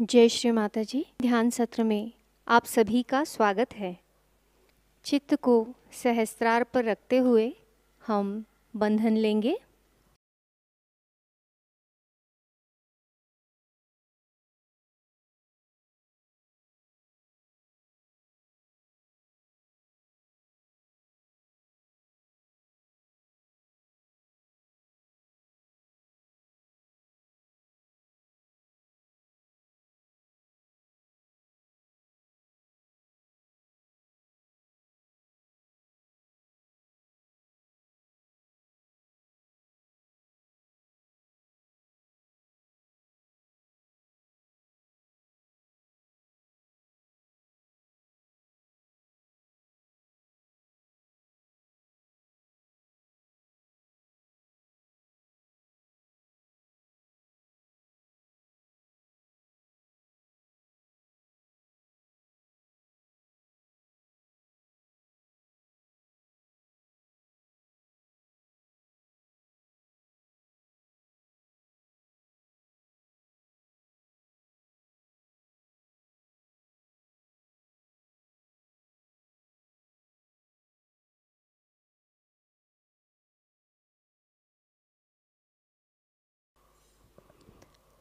जय श्री माता जी। ध्यान सत्र में आप सभी का स्वागत है। चित्त को सहस्त्रार पर रखते हुए हम बंधन लेंगे।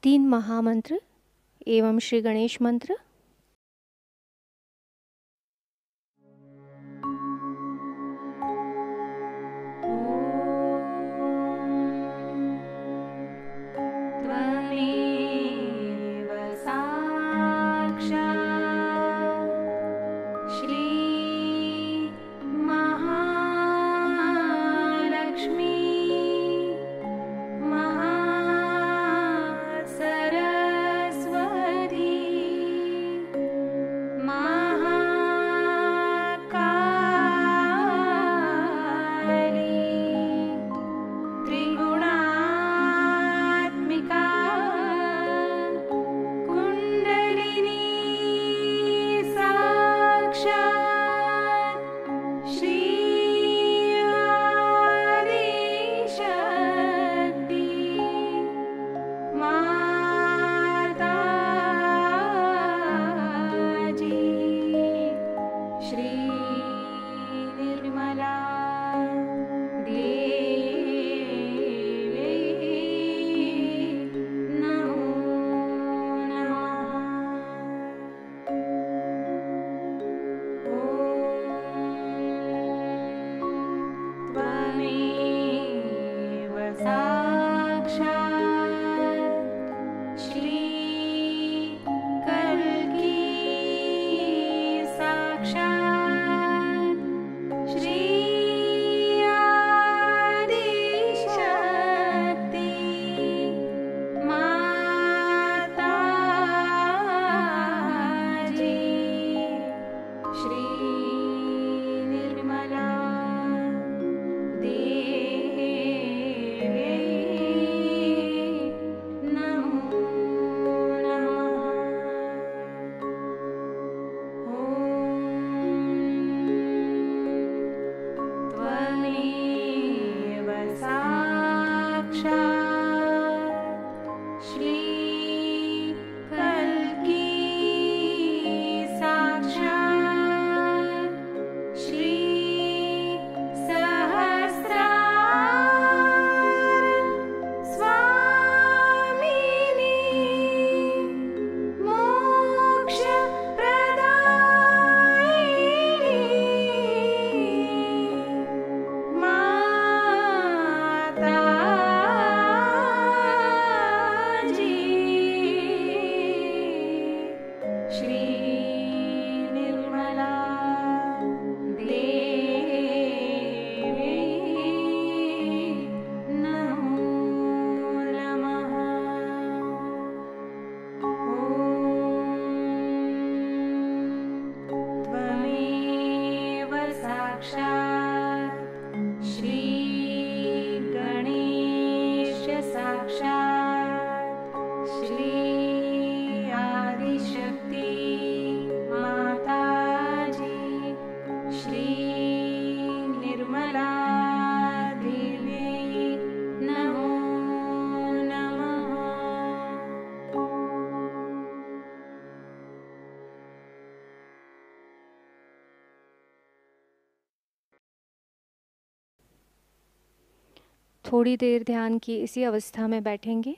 तीन महामंत्र एवं श्री गणेश मंत्र। जी थोड़ी देर ध्यान की इसी अवस्था में बैठेंगे।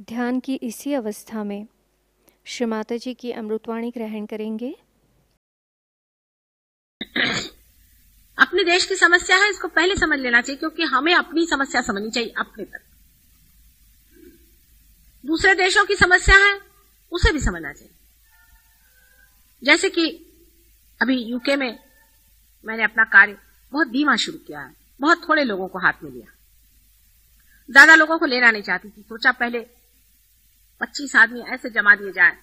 ध्यान की इसी अवस्था में श्री माता जी की अमृतवाणी ग्रहण करेंगे। अपने देश की समस्या है, इसको पहले समझ लेना चाहिए, क्योंकि हमें अपनी समस्या समझनी चाहिए अपने तक। दूसरे देशों की समस्या है, उसे भी समझना चाहिए। जैसे कि अभी यूके में मैंने अपना कार्य बहुत धीमा शुरू किया है, बहुत थोड़े लोगों को हाथ में लिया, ज्यादा लोगों को लेना नहीं चाहती थी। सोचा पहले 25 आदमी ऐसे जमा दिए जाए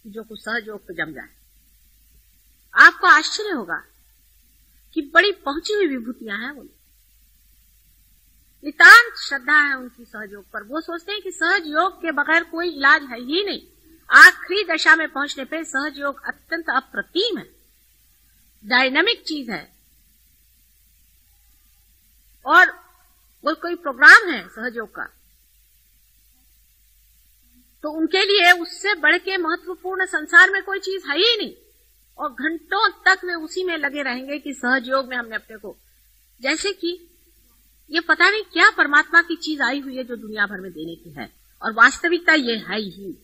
जो कुछ सहयोग पे जम जाए। आपको आश्चर्य होगा कि बड़ी पहुंची हुई विभूतियां हैं। वो नितांत श्रद्धा है उनकी सहयोग पर। वो सोचते हैं कि सहज योग के बगैर कोई इलाज है ही नहीं। आखिरी दशा में पहुंचने पे सहज योग अत्यंत अप्रतिम है, डायनामिक चीज है, और वो कोई प्रोग्राम है सहयोग का, तो उनके लिए उससे बढ़ के महत्वपूर्ण संसार में कोई चीज है ही नहीं। और घंटों तक वे उसी में लगे रहेंगे कि सहयोग में हमने अपने को, जैसे कि ये पता नहीं क्या परमात्मा की चीज आई हुई है जो दुनिया भर में देने की है, और वास्तविकता ये है ही,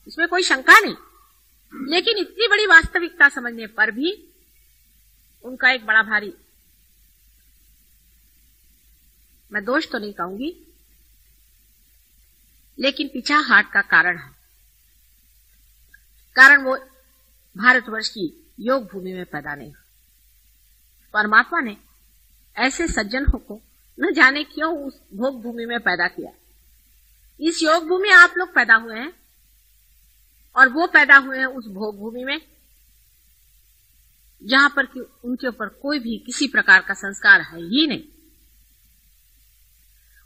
इसमें कोई शंका नहीं। लेकिन इतनी बड़ी वास्तविकता समझने पर भी उनका एक बड़ा भारी, मैं दोष तो नहीं कहूंगी, लेकिन पिछाहाट का कारण है। कारण वो भारतवर्ष की योग भूमि में पैदा नहीं। परमात्मा ने ऐसे सज्जनों को न जाने क्यों उस भोग भूमि में पैदा किया। इस योग भूमि में आप लोग पैदा हुए हैं, और वो पैदा हुए हैं उस भोग भूमि में जहां पर कि उनके ऊपर कोई भी किसी प्रकार का संस्कार है ही नहीं।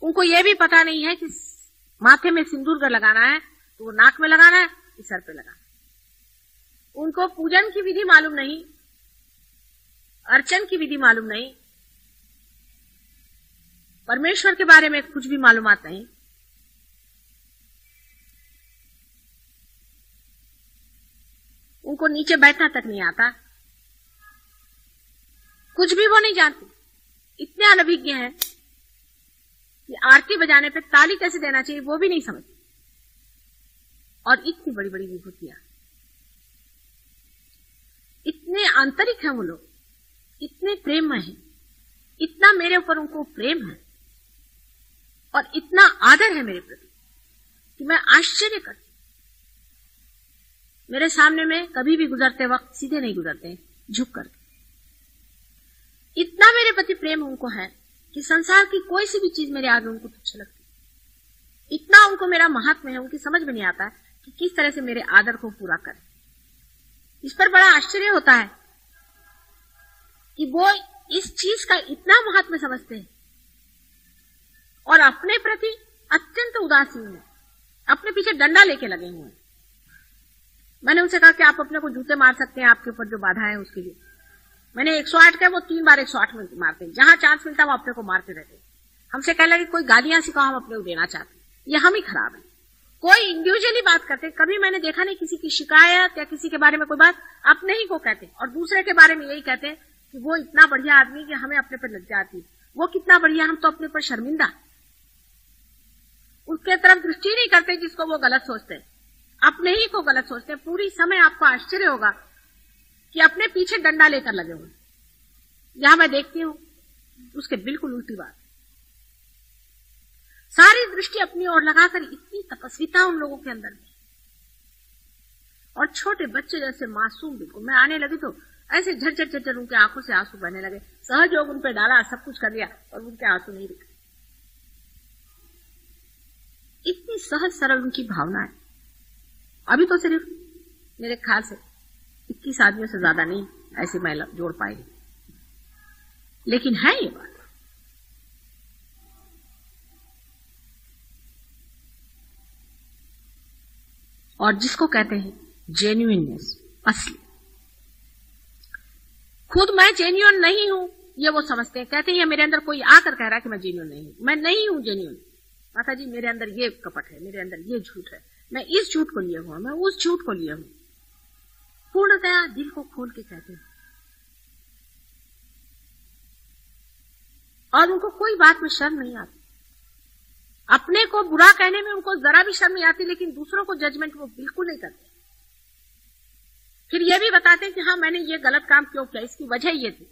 उनको ये भी पता नहीं है कि माथे में सिंदूर लगाना है तो वो नाक में लगाना है कि सर पे लगाना है। उनको पूजन की विधि मालूम नहीं, अर्चन की विधि मालूम नहीं, परमेश्वर के बारे में कुछ भी मालूमात नहीं। उनको नीचे बैठना तक नहीं आता, कुछ भी वो नहीं जानते, इतने अनभिज्ञ हैं कि आरती बजाने पे ताली कैसे देना चाहिए वो भी नहीं समझते। और इतनी बड़ी बड़ी विभूतियां, इतने आंतरिक हैं वो लोग, इतने प्रेममय हैं, इतना मेरे ऊपर उनको प्रेम है और इतना आदर है मेरे प्रति कि मैं आश्चर्य करती। मेरे सामने में कभी भी गुजरते वक्त सीधे नहीं गुजरते, झुक करके। इतना मेरे प्रति प्रेम उनको है कि संसार की कोई सी भी चीज मेरे आगे उनको तुच्छ लगती। इतना उनको मेरा महात्म्य है, उनकी समझ में नहीं आता कि किस तरह से मेरे आदर को पूरा करें। इस पर बड़ा आश्चर्य होता है कि वो इस चीज का इतना महात्म्य समझते हैं और अपने प्रति अत्यंत उदासीन है, अपने पीछे डंडा लेके लगे हुए हैं। मैंने उनसे कहा कि आप अपने को जूते मार सकते हैं आपके ऊपर जो बाधा है उसके लिए। मैंने 108 किया, वो 3 बार 108 में मारते हैं, जहां चांस मिलता वो अपने को मारते रहते हैं। हमसे कहने लगे कोई गालियां सिखाओ, हम अपने को देना चाहते हैं, ये हम ही खराब है। कोई इंडिविजुअली बात करते, कभी मैंने देखा नहीं किसी की शिकायत या किसी के बारे में कोई बात अपने ही को कहते और दूसरे के बारे में यही कहते हैं कि वो इतना बढ़िया आदमी कि हमें अपने पर लज्जा आती, वो कितना बढ़िया, हम तो अपने पर शर्मिंदा। उसके तरफ दृष्टि नहीं करते जिसको वो गलत सोचते हैं, अपने ही को गलत सोचते हैं। पूरी समय आपको आश्चर्य होगा कि अपने पीछे डंडा लेकर लगे हुए। यहां मैं देखती हूं उसके बिल्कुल उल्टी बात, सारी दृष्टि अपनी ओर लगाकर इतनी तपस्विता उन लोगों के अंदर में, और छोटे बच्चे जैसे मासूम बिल्कुल। मैं आने लगी तो ऐसे झरझर झरझर उनके आंखों से आंसू बहने लगे। सहयोग उन पे डाला, सब कुछ कर दिया और उनके आंसू नहीं रुके। इतनी सहज सरल उनकी भावना है। अभी तो सिर्फ मेरे ख्याल से 21 आदमियों से ज्यादा नहीं ऐसी महिला जोड़ पाएगी, लेकिन है ये बात। और जिसको कहते हैं जेन्युइननेस, असली, खुद मैं जेन्युइन नहीं हूं ये वो समझते हैं। कहते हैं ये मेरे अंदर कोई आकर कह रहा है कि मैं जेन्युइन नहीं हूं, मैं नहीं हूं जेन्युइन। माता जी मेरे अंदर ये कपट है, मेरे अंदर ये झूठ है, मैं इस झूठ को लिए हुआ, मैं उस झूठ को लिए हूं। पूर्णतया दिल को खोल के कहते हैं और उनको कोई बात में शर्म नहीं आती। अपने को बुरा कहने में उनको जरा भी शर्म नहीं आती, लेकिन दूसरों को जजमेंट वो बिल्कुल नहीं करते। फिर ये भी बताते हैं कि हाँ मैंने ये गलत काम क्यों किया, इसकी वजह ये थी।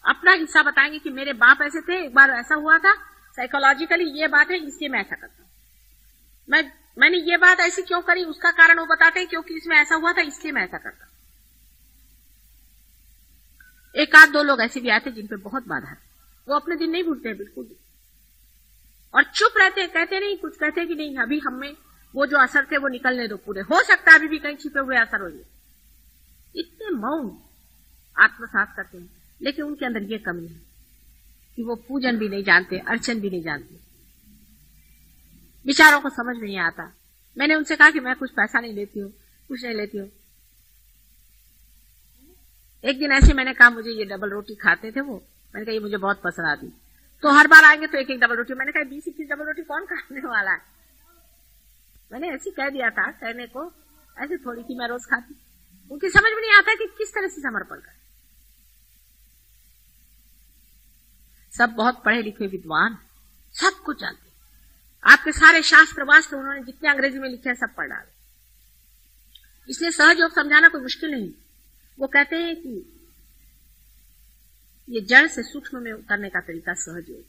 अपना हिस्सा बताएंगे कि मेरे बाप ऐसे थे, एक बार ऐसा हुआ था, साइकोलॉजिकली ये बात है इसलिए मैं ऐसा करता हूं। मैंने ये बात ऐसी क्यों करी, उसका कारण वो बताते हैं क्योंकि इसमें ऐसा हुआ था इसलिए मैं ऐसा करता हूं। एक आध दो लोग ऐसे भी आते जिन पे बहुत बाधा है, वो अपने दिन नहीं भूलते हैं बिल्कुल भी, और चुप रहते हैं, कहते नहीं कुछ, कहते कि नहीं अभी हमें वो जो असर थे वो निकलने दो पूरे, हो सकता है अभी भी कहीं छिपे हुए असर हो। इतने मौन आत्मसात करते हैं, लेकिन उनके अंदर ये कमी है कि वो पूजन भी नहीं जानते, अर्चन भी नहीं जानते, विचारों को समझ में नहीं आता। मैंने उनसे कहा कि मैं कुछ पैसा नहीं लेती हूँ, कुछ नहीं लेती हूँ। एक दिन ऐसे मैंने कहा मुझे ये डबल रोटी खाते थे वो, मैंने कहा ये मुझे बहुत पसंद आती, तो हर बार आएंगे तो एक एक डबल रोटी। मैंने कहा 20-21 डबल रोटी कौन खाने वाला है। मैंने ऐसे कह दिया था, कहने को ऐसे थोड़ी थी, मैं रोज खाती। उनकी समझ में नहीं आता कि किस तरह से समर्पण कर। सब बहुत पढ़े लिखे विद्वान, सब कुछ जानते, आपके सारे शास्त्र वास्त्र उन्होंने जितने अंग्रेजी में लिखे हैं सब पढ़ डाले, इसलिए सहयोग समझाना कोई मुश्किल नहीं। वो कहते हैं कि ये जड़ से सूक्ष्म में उतरने का तरीका सहयोग।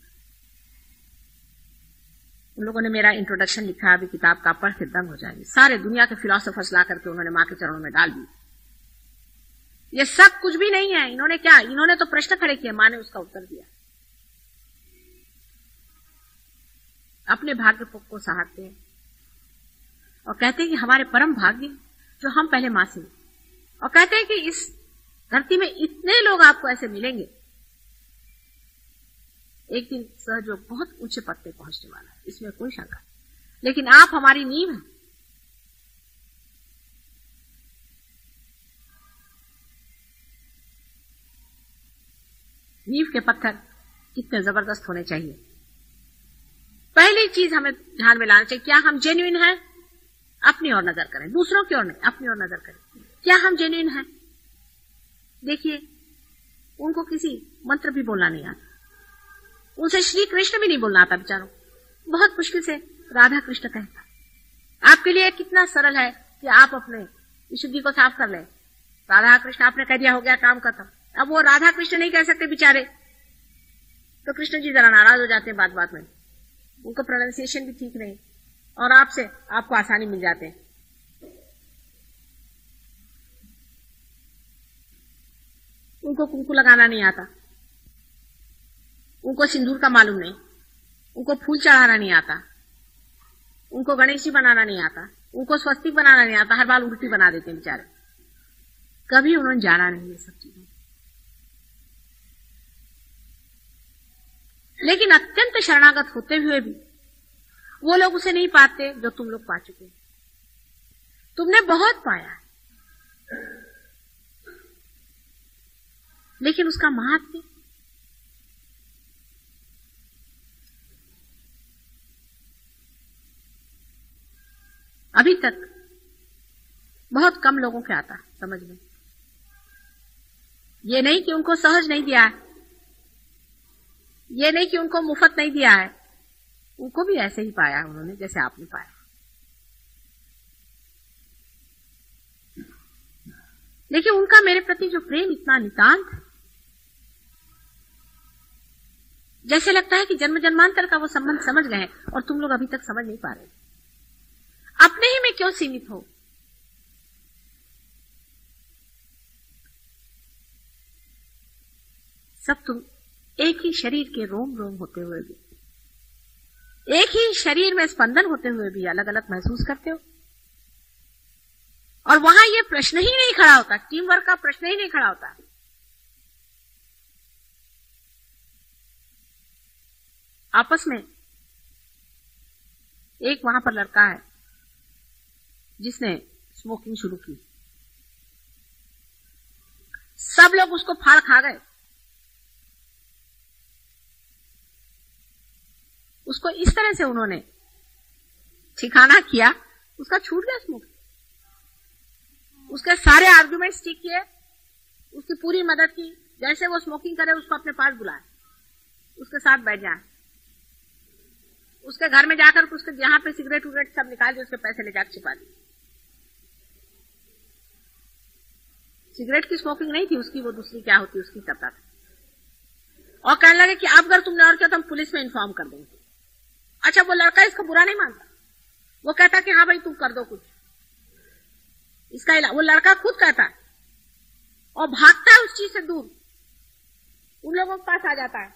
उन लोगों ने मेरा इंट्रोडक्शन लिखा, अभी किताब का पढ़ के दंग हो जाएगी। सारे दुनिया के फिलोसोफर्स ला करके उन्होंने मां के चरणों में डाल दी। ये सब कुछ भी नहीं है। इन्होंने क्या, इन्होंने तो प्रश्न खड़े किए, मां ने उसका उत्तर दिया। अपने भाग्य को सहारते हैं और कहते हैं कि हमारे परम भाग्य जो हम पहले मां से, और कहते हैं कि इस धरती में इतने लोग आपको ऐसे मिलेंगे, एक दिन सहयोग बहुत ऊंचे पद पे पहुंचने वाला है, इसमें कोई शंका नहीं। लेकिन आप हमारी नींव हैं। नींव के पत्थर कितने जबरदस्त होने चाहिए। पहली चीज हमें ध्यान में लाना चाहिए, क्या हम जेन्युइन हैं? अपनी ओर नजर करें, दूसरों की ओर नहीं, अपनी ओर नजर करें। क्या हम जेन्युइन हैं? देखिए, उनको किसी मंत्र भी बोलना नहीं आता, उनसे श्री कृष्ण भी नहीं बोलना आता बेचारों, बहुत मुश्किल से राधा कृष्ण कहता। आपके लिए कितना सरल है कि आप अपने विशुद्धि को साफ कर लें। राधा कृष्ण आपने कह दिया, हो गया काम खत्म। अब वो राधा कृष्ण नहीं कह सकते बेचारे, तो कृष्ण जी जरा नाराज हो जाते हैं बात बात में, उनको प्रोनाउंसिएशन भी ठीक नहीं, और आपको आसानी मिल जाते हैं। उनको कुंकू लगाना नहीं आता, उनको सिंदूर का मालूम नहीं, उनको फूल चढ़ाना नहीं आता, उनको गणेश जी बनाना नहीं आता, उनको स्वस्तिक बनाना नहीं आता, हर बार उल्टी बना देते हैं बेचारे। कभी उन्होंने जाना नहीं ये सब चीजें। लेकिन अत्यंत शरणागत होते हुए भी वो लोग उसे नहीं पाते जो तुम लोग पा चुके। तुमने बहुत पाया, लेकिन उसका महात्म्य अभी तक बहुत कम लोगों के आता समझ में। ये नहीं कि उनको सहज नहीं दिया है, ये नहीं कि उनको मुफ्त नहीं दिया है, उनको भी ऐसे ही पाया उन्होंने जैसे आपने पाया। लेकिन उनका मेरे प्रति जो प्रेम इतना नितांत है, जैसे लगता है कि जन्म जन्मांतर का वो संबंध समझ गए हैं और तुम लोग अभी तक समझ नहीं पा रहे। अपने ही में क्यों सीमित हो? सब तुम एक ही शरीर के रोम रोम होते हुए भी, एक ही शरीर में स्पंदन होते हुए भी अलग अलग महसूस करते हो। और वहां ये प्रश्न ही नहीं खड़ा होता, टीम वर्क का प्रश्न ही नहीं खड़ा होता। आपस में एक वहां पर लड़का है जिसने स्मोकिंग शुरू की, सब लोग उसको फाड़ खा गए। उसको इस तरह से उन्होंने ठिकाना किया, उसका छूट गया स्मोकिंग। उसके सारे आर्गुमेंट्स ठीक किए, उसकी पूरी मदद की, जैसे वो स्मोकिंग करे उसको अपने पास बुलाए, उसके साथ बैठ जाए, उसके घर में जाकर उसके जहां पे सिगरेट उगरेट सब निकाल के उसके पैसे ले जाकर छिपा दिए। सिगरेट की स्मोकिंग नहीं थी उसकी, वो दूसरी क्या होती उसकी करता था। और कहने लगे कि अब अगर तुमने और किया तो हम पुलिस में इन्फॉर्म कर देंगे। अच्छा, वो लड़का इसका बुरा नहीं मानता, वो कहता कि हाँ भाई तुम कर दो कुछ इसका इलाज। वो लड़का खुद कहता है और भागता है उस चीज से दूर, उन लोगों के पास आ जाता है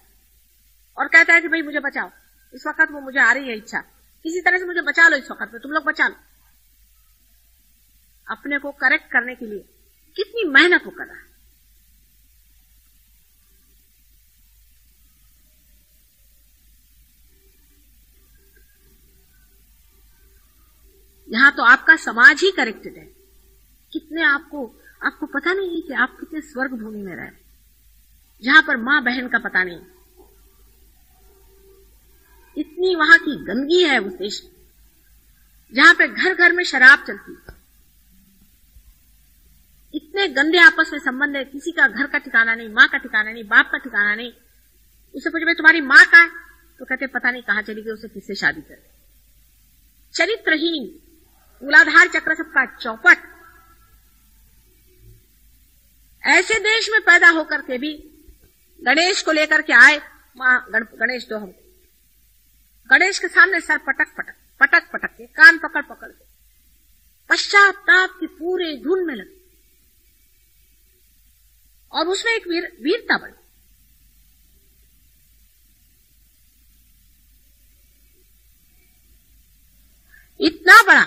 और कहता है कि भाई मुझे बचाओ, इस वक्त वो मुझे आ रही है इच्छा, किसी तरह से मुझे बचा लो, इस वक्त में तुम लोग बचा लो। अपने को करेक्ट करने के लिए कितनी मेहनत वो कर रहा है। यहां तो आपका समाज ही करेक्टेड है। कितने आपको पता नहीं है कि आप कितने स्वर्ग भूमि में रहे, जहां पर मां बहन का पता नहीं। इतनी वहां की गंदगी है उस देश में, जहां पे घर घर में शराब चलती है। इतने गंदे आपस में संबंध है, किसी का घर का ठिकाना नहीं, मां का ठिकाना नहीं, बाप का ठिकाना नहीं। उसे पूछे भाई तुम्हारी मां कहां है, तो कहते पता नहीं कहां चली गई, उसे किससे शादी कर। चरित्रहीन, मूलाधार चक्र सबका चौपट। ऐसे देश में पैदा होकर के भी गणेश को लेकर के आए, मां गणेश दो हमको। गणेश के सामने सर पटक पटक के, कान पकड़ पकड़ के पश्चाताप की पूरे धुन में लगे। और उसमें एक वीरता बड़ी। इतना बड़ा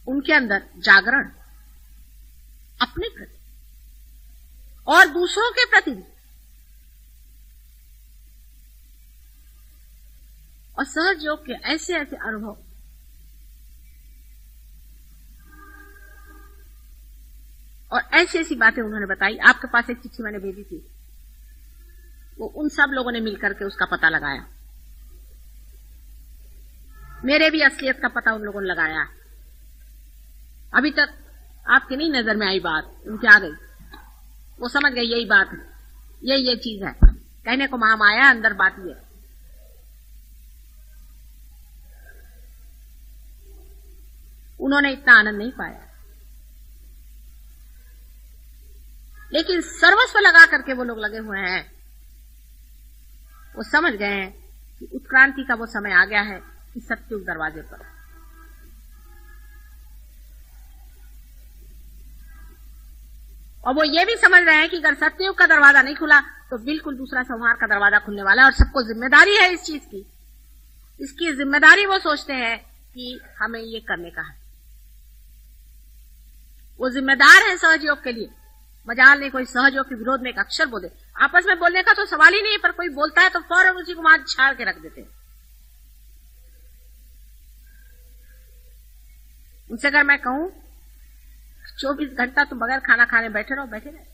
उनके अंदर जागरण अपने प्रति और दूसरों के प्रति भी, और सहज योग के ऐसे ऐसे अनुभव और ऐसी ऐसी बातें उन्होंने बताई। आपके पास एक चिट्ठी मैंने भेजी थी, वो उन सब लोगों ने मिलकर के उसका पता लगाया। मेरे भी असलियत का पता उन लोगों ने लगाया। अभी तक आपकी नहीं नजर में आई बात, उनके आ गई, वो समझ गए यही बात है, ये चीज है। कहने को महामाया, अंदर बात ये। उन्होंने इतना आनंद नहीं पाया, लेकिन सर्वस्व लगा करके वो लोग लगे हुए हैं। वो समझ गए हैं कि उत्क्रांति का वो समय आ गया है कि सत्युग दरवाजे पर। और वो ये भी समझ रहे हैं कि अगर सत्युग का दरवाजा नहीं खुला तो बिल्कुल दूसरा संहार का दरवाजा खुलने वाला है, और सबको जिम्मेदारी है इस चीज की। इसकी जिम्मेदारी वो सोचते हैं कि हमें ये करने का है। वो जिम्मेदार है सहयोग के लिए। मजाल नहीं कोई सहयोग के विरोध में एक अक्षर बोले। आपस में बोलने का तो सवाल ही नहीं, पर कोई बोलता है तो फौरन उसी को वहां छाड़ के रख देते हैं। उनसे अगर मैं कहूं 24 घंटा तुम बगैर खाना खाने बैठे रहो, बैठे रहे।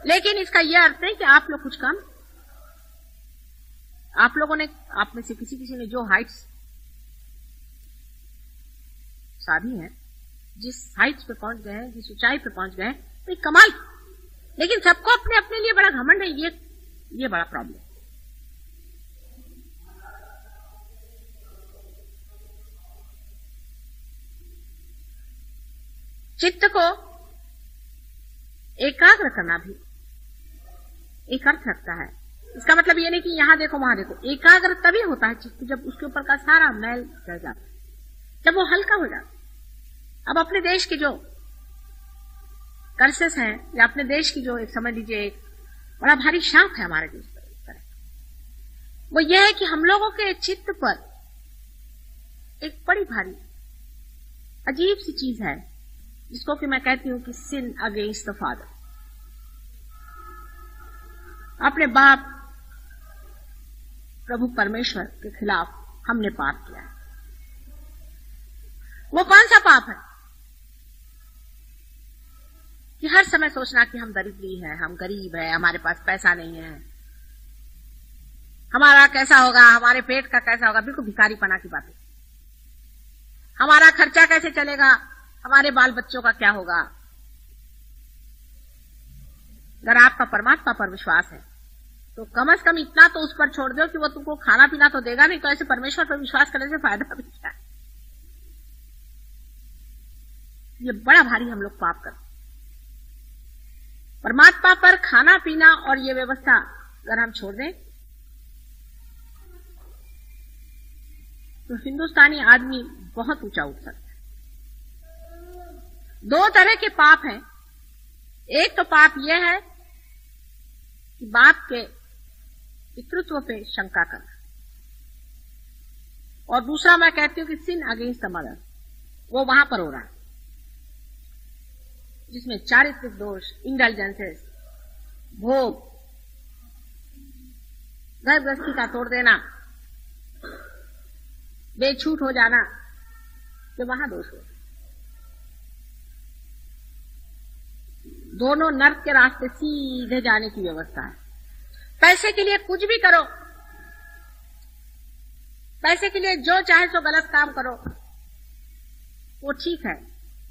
लेकिन इसका यह अर्थ नहीं कि आप लोग कुछ कम। आप लोगों ने, आप में से किसी ने जो हाइट्स साधी है, जिस हाइट्स पे पहुंच गए हैं, जिस ऊंचाई पे पहुंच गए हैं, तो कमाल। लेकिन सबको अपने अपने लिए बड़ा घमंड है, ये बड़ा प्रॉब्लम। चित्त को एकाग्र करना भी एक अर्थ रखता है। इसका मतलब ये नहीं कि यहां देखो वहां देखो। एकाग्र तभी होता है चित्त जब उसके ऊपर का सारा मैल चढ़ जाता है, जब वो हल्का हो जाता है। अब अपने देश के जो कर्सेस हैं, या अपने देश की जो एक समझ लीजिए एक बड़ा भारी शाप है हमारे देश पर, वो ये है कि हम लोगों के चित्त पर एक बड़ी भारी अजीब सी चीज है, जिसको कि मैं कहती हूं कि सिन अगेंस्ट द फादर। अपने बाप प्रभु परमेश्वर के खिलाफ हमने पाप किया है। वो कौन सा पाप है? कि हर समय सोचना कि हम दरिद्री है, हम गरीब है, हमारे पास पैसा नहीं है, हमारा कैसा होगा, हमारे पेट का कैसा होगा। बिल्कुल भिखारीपना की बात है। हमारा खर्चा कैसे चलेगा, हमारे बाल बच्चों का क्या होगा। अगर आपका परमात्मा पर विश्वास है तो कम से कम इतना तो उस पर छोड़ दो कि वो तुमको खाना पीना तो देगा नहीं, तो ऐसे परमेश्वर पर विश्वास करने से फायदा भी क्या है। ये बड़ा भारी हम लोग पाप करते। परमात्मा पर खाना पीना और ये व्यवस्था अगर हम छोड़ दें तो हिंदुस्तानी आदमी बहुत ऊंचा उठ सकता है। दो तरह के पाप हैं। एक तो पाप यह है कि बाप के पितृत्व पे शंका करना, और दूसरा मैं कहती हूं कि सिन अगेंस्ट द मदर, वो वहां पर हो रहा है, जिसमें चारित्रिक दोष, इंडल्जेंसेस, भोग, घर गृहस्थी का तोड़ देना, बेछूट हो जाना, तो वहां दोष हो। दोनों नर्क के रास्ते सीधे जाने की व्यवस्था है। पैसे के लिए कुछ भी करो, पैसे के लिए जो चाहे सो गलत काम करो, वो ठीक है।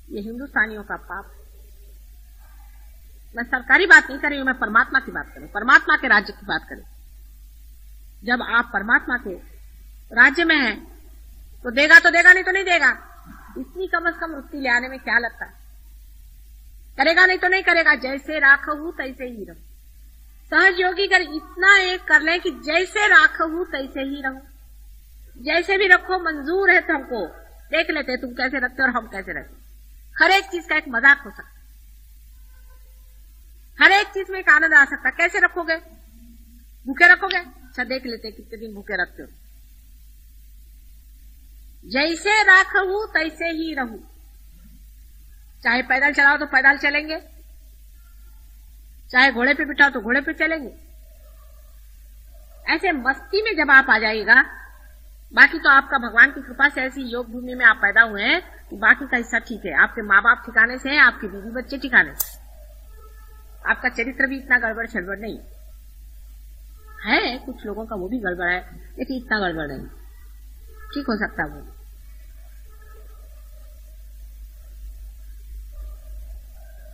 ये हिंदुस्तानियों का पाप। मैं सरकारी बात नहीं कर रही हूं, मैं परमात्मा की बात करूं, परमात्मा के राज्य की बात करूं। जब आप परमात्मा के राज्य में हैं तो देगा तो देगा, नहीं तो नहीं देगा। इतनी कम से कम वृत्ति ले आने में क्या लगता है। करेगा नहीं तो नहीं करेगा, जैसे राखहू तैसे ही रहूं। सहज योगी अगर इतना एक कर ले कि जैसे राखहू तैसे ही रहूं, जैसे भी रखो मंजूर है, तो हमको देख लेते तुम कैसे रखते और हम कैसे रखते। हर एक चीज का एक मजाक हो सकता, हर एक चीज में एक आनंद आ सकता। कैसे रखोगे? भूखे रखोगे? अच्छा देख लेते कितने दिन भूखे रखते हो। जैसे राखहू तैसे ही रहूं। चाहे पैदल चलाओ तो पैदल चलेंगे, चाहे घोड़े पे बिठाओ तो घोड़े पे चलेंगे। ऐसे मस्ती में जब आप आ जाइएगा बाकी तो आपका भगवान की कृपा से ऐसी योग भूमि में आप पैदा हुए हैं कि बाकी का हिस्सा ठीक है। आपके माँ बाप ठिकाने से हैं, आपके बीवी बच्चे ठिकाने से, आपका चरित्र भी इतना गड़बड़ छड़बड़ नहीं है। कुछ लोगों का वो भी गड़बड़ है, लेकिन इतना गड़बड़ नहीं, ठीक हो सकता वो।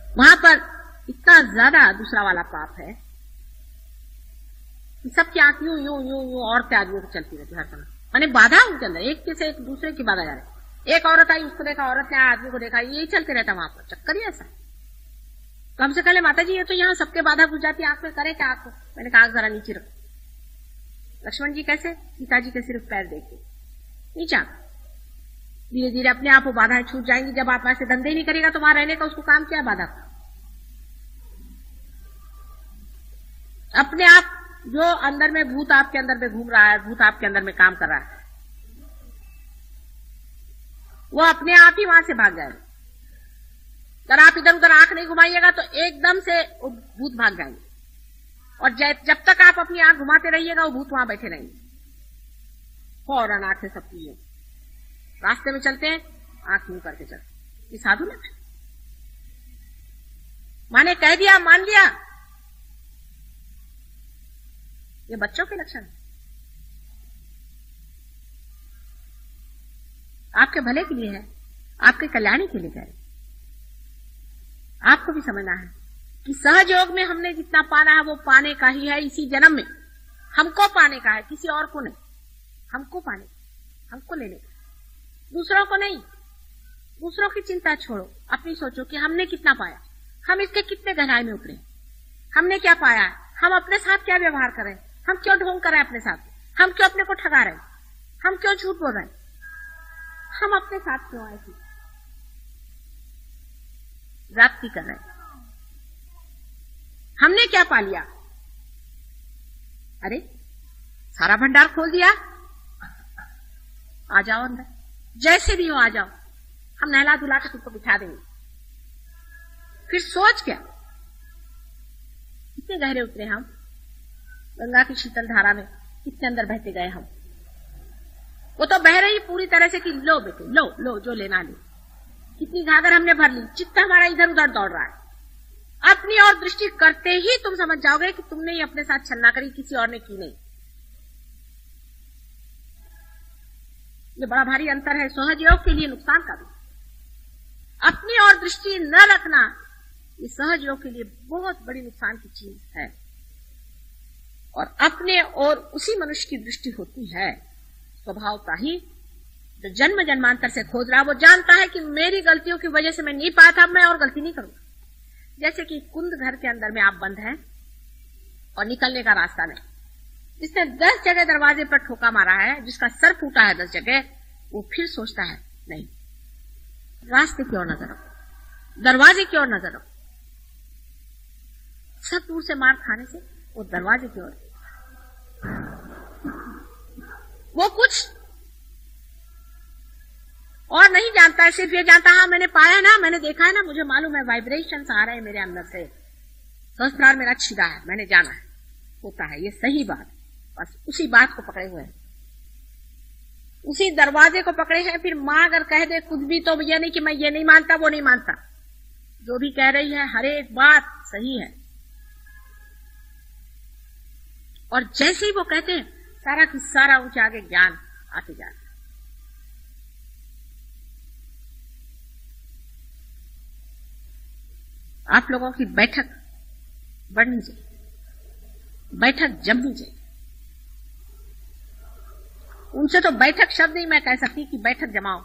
वहां पर इतना ज्यादा दूसरा वाला पाप है कि सबकी आंख यूं यूं यूं यूं औरतें आदमियों को चलती रहती हर समय, माने बाधा उनके अंदर, एक के से एक दूसरे की बाधा जा रही। एक औरत आई, उसको देखा, औरत ने आदमी को देखा, यही चलते रहता वहां पर, चक्कर ही ऐसा। तो हमसे कहले माता जी ये तो यहाँ सबके बाधा घुस जाती है, आंख में करे क्या आपको? मैंने कहा जरा नीचे रखो। लक्ष्मण जी कैसे? सीता जी के सिर्फ पैर देखते नीचा, धीरे धीरे अपने आप वो बाधाएं छूट जाएंगी। जब आप ऐसे धंधे ही नहीं करेगा तो वहां रहने का उसको काम क्या बाधा का? अपने आप जो अंदर में भूत आपके अंदर में घूम रहा है, भूत आपके अंदर में काम कर रहा है, वो अपने आप ही वहां से भाग जाएगा। अगर आप इधर उधर आंख नहीं घुमाइएगा तो एकदम से वो भूत भाग जाएंगे, और जब तक आप अपनी आंख घुमाते रहिएगा वो भूत वहां बैठे रहेंगे। फौरन आंखें सबकी है, रास्ते में चलते हैं आंख मुंह करके चलते। ये साधु लक्षण, माने कह दिया मान लिया, ये बच्चों के लक्षण है। आपके भले के लिए है, आपके कल्याणी के लिए है। आपको भी समझना है कि सहज योग में हमने जितना पाना है वो पाने का ही है, इसी जन्म में हमको पाने का है, किसी और को नहीं। हमको पाने, हमको लेने का, दूसरों को नहीं। दूसरों की चिंता छोड़ो, अपनी सोचो कि हमने कितना पाया, हम इसके कितने गहराई में उतरे, हमने क्या पाया, हम अपने साथ क्या व्यवहार कर रहे हैं, हम क्यों ढोंग कर रहे हैं अपने साथ, हम क्यों अपने को ठगा रहे हैं, हम क्यों झूठ बोल रहे हैं, हम अपने साथ क्यों ऐसी जाति कर रहे हैं, हमने क्या पा लिया? अरे सारा भंडार खोल दिया, आ जाओ अंदर, जैसे भी हो आ जाओ, हम नहला धुला के तुमको बिठा देंगे। फिर सोच क्या, कितने गहरे उतरे हम, गंगा की शीतल धारा में कितने अंदर बहते गए हम। वो तो बह रही पूरी तरह से कि लो बेटे लो लो जो लेना ले, कितनी घाघर हमने भर ली, चित्त हमारा इधर उधर दौड़ रहा है। अपनी और दृष्टि करते ही तुम समझ जाओगे कि तुमने ही अपने साथ छलना करी, किसी और ने की नहीं। ये बड़ा भारी अंतर है सहज योग के लिए नुकसान का भी। अपनी और दृष्टि न रखना ये सहज योग के लिए बहुत बड़ी नुकसान की चीज है। और अपने और उसी मनुष्य की दृष्टि होती है स्वभावता ही, जो जन्म जन्मांतर से खोज रहा, वो जानता है कि मेरी गलतियों की वजह से मैं नहीं पाया था, मैं और गलती नहीं करूंगा। जैसे कि कुंद घर के अंदर में आप बंद हैं और निकलने का रास्ता नहीं, जिसने 10 जगह दरवाजे पर ठोका मारा है, जिसका सर फूटा है 10 जगह, वो फिर सोचता है नहीं रास्ते की ओर नजर रखो, दरवाजे की ओर नजर रखो। सब दूर से मार खाने से वो दरवाजे की ओर, वो कुछ और नहीं जानता है, सिर्फ ये जानता है मैंने पाया ना, मैंने देखा है ना, मुझे मालूम है वाइब्रेशंस आ रहे हैं मेरे अंदर से, संस्कार मेरा छिदा है, मैंने जाना है, होता है ये सही बात। बस उसी बात को पकड़े हुए हैं, उसी दरवाजे को पकड़े हैं। फिर मां अगर कह दे कुछ भी तो ये नहीं कि मैं ये नहीं मानता वो नहीं मानता, जो भी कह रही है हर एक बात सही है। और जैसे ही वो कहते हैं सारा की सारा उनके आगे ज्ञान आते जाता है। आप लोगों की बैठक बढ़नी चाहिए, बैठक जमनी चाहिए। उनसे तो बैठक शब्द ही मैं कह सकती कि बैठक जमाओ,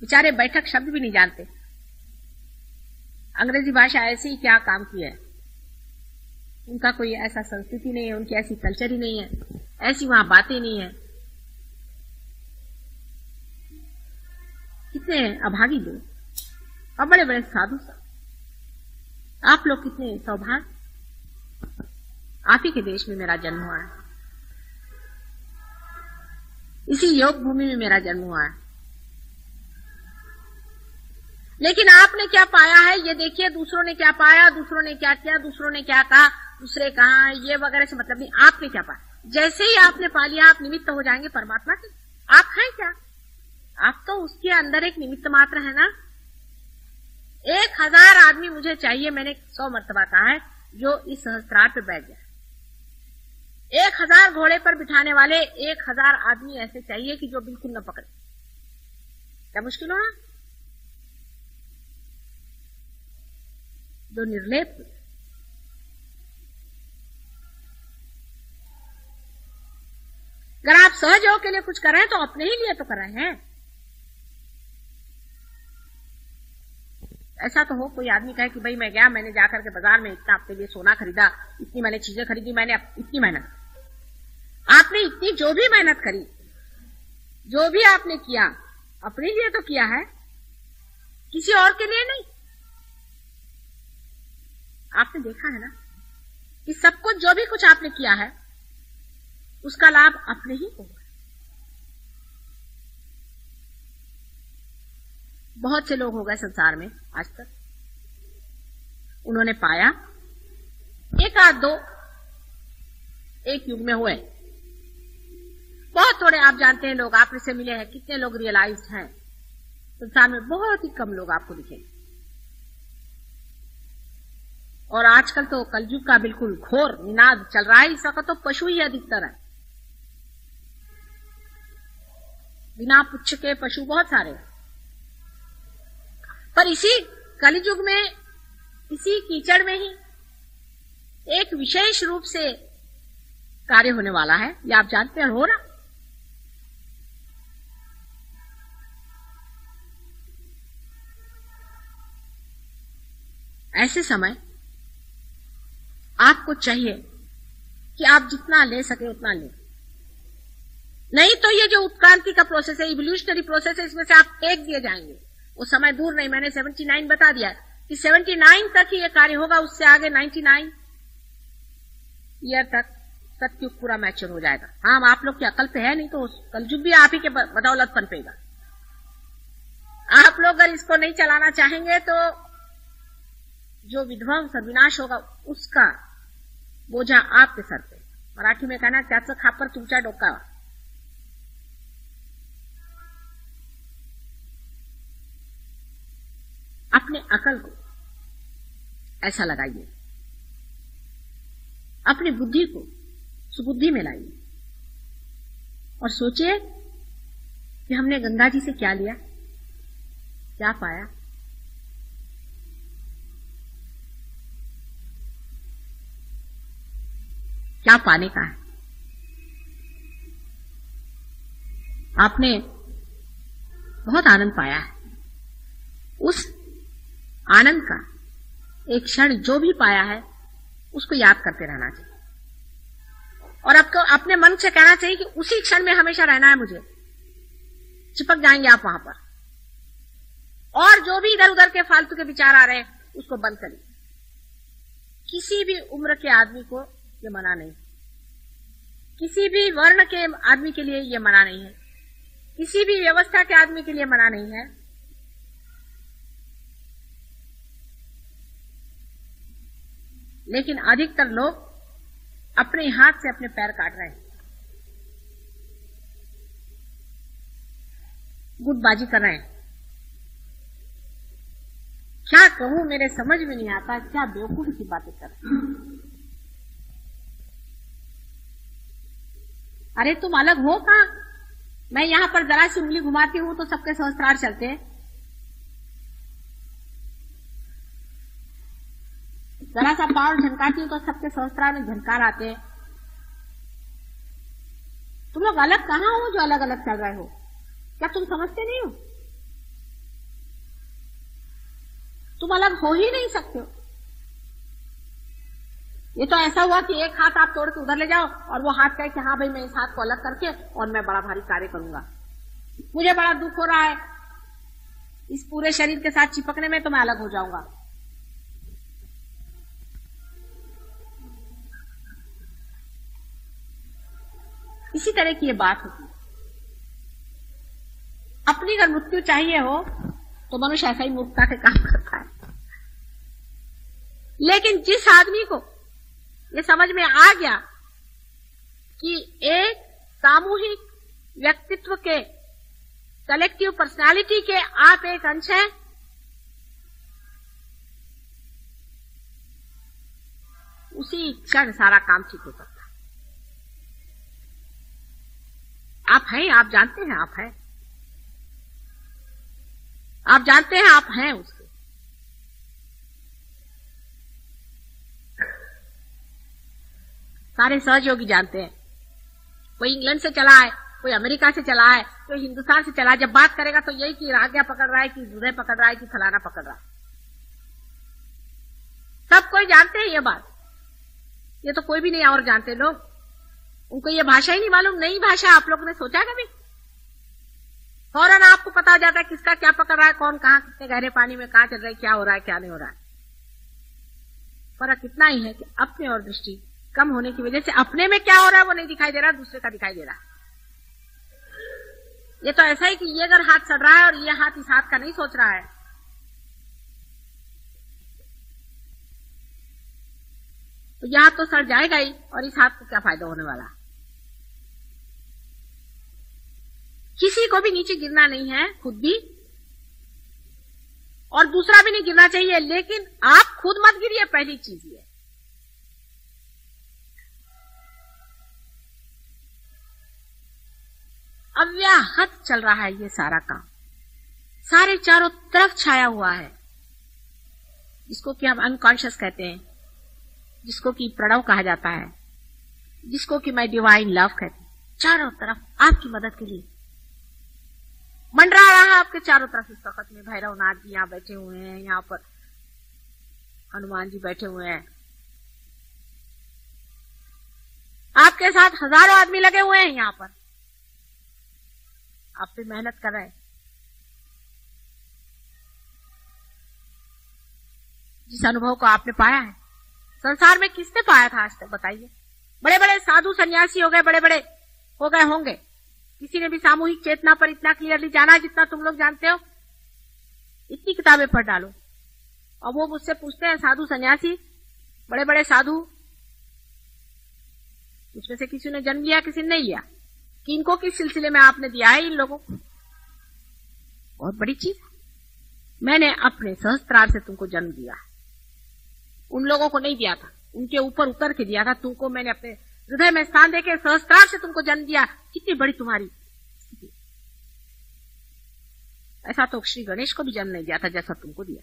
बेचारे बैठक शब्द भी नहीं जानते। अंग्रेजी भाषा ऐसे ही क्या काम की है, उनका कोई ऐसा संस्कृति नहीं है, उनकी ऐसी कल्चर ही नहीं है, ऐसी वहां बातें नहीं है। कितने अभागी लोग और बड़े बड़े साधु सब, आप लोग कितने सौभाग्य, आप ही के देश में मेरा जन्म हुआ है, इसी योग भूमि में मेरा जन्म हुआ है। लेकिन आपने क्या पाया है ये देखिए, दूसरों ने क्या पाया, दूसरों ने क्या किया, दूसरों ने क्या कहा, दूसरे कहा, ये वगैरह से मतलब नहीं। आपने क्या पाया, जैसे ही आपने पा लिया आप निमित्त हो जाएंगे परमात्मा के, आप हैं क्या? आप तो उसके अंदर एक निमित्त मात्र है ना। 1000 आदमी मुझे चाहिए, मैंने 100 मर्तबा कहा है, जो इस सहस्त्रार पे बैठ जाए। 1000 घोड़े पर बिठाने वाले 1000 आदमी ऐसे चाहिए कि जो बिल्कुल न पकड़े। क्या मुश्किल होना? जो निर्लेप। अगर आप सहज हो के लिए कुछ कर रहे हैं तो अपने ही लिए तो कर रहे हैं। ऐसा तो हो कोई आदमी कहे कि भाई मैं गया, मैंने जाकर के बाजार में इतना आपके लिए सोना खरीदा, इतनी मैंने चीजें खरीदी, मैंने इतनी मेहनत। आपने इतनी जो भी मेहनत करी, जो भी आपने किया, अपने लिए तो किया है, किसी और के लिए नहीं। आपने देखा है ना कि सब कुछ जो भी कुछ आपने किया है उसका लाभ अपने ही होगा। बहुत से लोग हो गए संसार में आज तक, उन्होंने पाया, एक आध दो एक युग में हुए, बहुत थोड़े आप जानते हैं लोग आप से मिले हैं। कितने लोग रियलाइज्ड हैं संसार में? बहुत ही कम लोग आपको दिखेंगे। और आजकल तो कलयुग का बिल्कुल घोर निनाद चल रहा है। इस वक्त तो पशु ही अधिकतर है, बिना पुच्छ के पशु बहुत सारे हैं। पर इसी कलयुग में, इसी कीचड़ में ही एक विशेष रूप से कार्य होने वाला है, ये आप जानते हैं, हो रहा। ऐसे समय आपको चाहिए कि आप जितना ले सके उतना ले। नहीं तो ये जो उत्क्रांति का प्रोसेस है, इवोल्यूशनरी प्रोसेस है, इसमें से आप फेंक दिए जाएंगे। वो समय दूर नहीं, मैंने 79 बता दिया कि 79 तक ही ये कार्य होगा। उससे आगे 99 ईयर तक सत्युग पूरा मैच्योर हो जाएगा। हाँ, हम आप लोग की अकल पे है, नहीं तो कलयुग भी आप ही के बदौलत पनपेगा। आप लोग अगर इसको नहीं चलाना चाहेंगे तो जो विध्वंस और विनाश होगा उसका बोझा आपके सर पे। मराठी में कहना, त्याचं खापर तुमच्या डोक्यावर। अपने अकल को ऐसा लगाइए, अपनी बुद्धि को सुबुद्धि में लाइए और सोचिए कि हमने गंगा जी से क्या लिया, क्या पाया। क्या पाने का है? आपने बहुत आनंद पाया है। उस आनंद का एक क्षण जो भी पाया है उसको याद करते रहना चाहिए और आपको अपने मन से कहना चाहिए कि उसी क्षण में हमेशा रहना है मुझे। चिपक जाएंगे आप वहां पर। और जो भी इधर उधर के फालतू के विचार आ रहे हैं उसको बंद करिए। किसी भी उम्र के आदमी को ये मना नहीं, किसी भी वर्ण के आदमी के लिए ये मना नहीं है, किसी भी व्यवस्था के आदमी के लिए मना नहीं है। लेकिन अधिकतर लोग अपने हाथ से अपने पैर काट रहे हैं, गुटबाजी कर रहे हैं। क्या कहूं, मेरे समझ में नहीं आता, क्या बेवकूफी की बातें कर रहे हैं। अरे तुम अलग हो कहां? मैं यहां पर जरा सी उंगली घुमाती हूं तो सबके सहस्त्रार चलते हैं। जरा सा पाँव झनकाती हूं तो सबके सहस्त्रार में झनकार आते हैं। तुम लोग अलग कहां हो जो अलग अलग चल रहे हो? क्या तुम समझते नहीं हो? तुम अलग हो ही नहीं सकते हो। ये तो ऐसा हुआ कि एक हाथ आप तोड़ के उधर ले जाओ और वो हाथ कहे कि हाँ भाई मैं इस हाथ को अलग करके और मैं बड़ा भारी कार्य करूंगा। मुझे बड़ा दुख हो रहा है इस पूरे शरीर के साथ चिपकने में, तो मैं अलग हो जाऊंगा। इसी तरह की ये बात होती है। अपनी अगर मृत्यु चाहिए हो तो मनुष्य ऐसा ही मूर्खता के काम करता है। लेकिन जिस आदमी को ये समझ में आ गया कि एक सामूहिक व्यक्तित्व के कलेक्टिव पर्सनालिटी के आप एक अंश हैं। उसी क्षण सारा काम ठीक हो सकता है। आप हैं, आप जानते हैं आप हैं, आप जानते हैं आप हैं उसके। सारे सहयोगी जानते हैं। कोई इंग्लैंड से चला है, कोई अमेरिका से चला है, कोई हिंदुस्तान से चला है। जब बात करेगा तो यही कि आज्ञा पकड़ रहा है, कि हृदय पकड़ रहा है, कि फलाना पकड़ रहा है। सब कोई जानते हैं ये बात। ये तो कोई भी नहीं और जानते लोग। उनको ये भाषा ही नहीं मालूम। नई भाषा आप लोगों ने सोचा कभी? फौरन आपको पता हो जाता है किसका क्या पकड़ रहा है, कौन कहां कितने गहरे पानी में कहां चल रहा है, क्या हो रहा है क्या नहीं हो रहा है। फर्क इतना ही है कि अपने और दृष्टि कम होने की वजह से अपने में क्या हो रहा है वो नहीं दिखाई दे रहा, दूसरे का दिखाई दे रहा है। ये तो ऐसा ही कि ये अगर हाथ चढ़ रहा है और ये हाथ इस हाथ का नहीं सोच रहा है, तो यह हाथ तो सड़ जाएगा ही, और इस हाथ को क्या फायदा होने वाला। किसी को भी नीचे गिरना नहीं है, खुद भी, और दूसरा भी नहीं गिरना चाहिए। लेकिन आप खुद मत गिरिए, पहली चीज ये। अव्याहत चल रहा है ये सारा काम, सारे चारों तरफ छाया हुआ है, जिसको कि हम अनकॉन्शियस कहते हैं, जिसको कि प्रणव कहा जाता है, जिसको कि मैं डिवाइन लव कहती हूं। चारों तरफ आपकी मदद के लिए मंडरा रहा है, आपके चारों तरफ इस वक्त में भैरवनाथ जी यहाँ बैठे हुए हैं, यहाँ पर हनुमान जी बैठे हुए हैं, आपके साथ हजारों आदमी लगे हुए हैं यहाँ पर, आप पे मेहनत कर रहे हैं। जिस अनुभव को आपने पाया है, संसार में किसने पाया था आज तक बताइए? बड़े बड़े साधु सन्यासी हो गए, बड़े बड़े हो गए होंगे, किसी ने भी सामूहिक चेतना पर इतना क्लियरली जाना जितना तुम लोग जानते हो? इतनी किताबें पढ़ डालो। और वो मुझसे पूछते हैं, साधु सन्यासी, बड़े बड़े साधु, उसमें से किसी ने जन्म लिया, किसी ने नहीं लिया, किनको किस सिलसिले में आपने दिया है इन लोगों को? बहुत बड़ी चीज है। मैंने अपने सहस्त्रार से तुमको जन्म दिया, उन लोगों को नहीं दिया था, उनके ऊपर उतर के दिया था। तुमको मैंने अपने हृदय में स्थान देके सहस्त्रार से तुमको जन्म दिया। कितनी बड़ी तुम्हारी स्थिति। ऐसा तो श्री गणेश को भी जन्म नहीं दिया था जैसा तुमको दिया।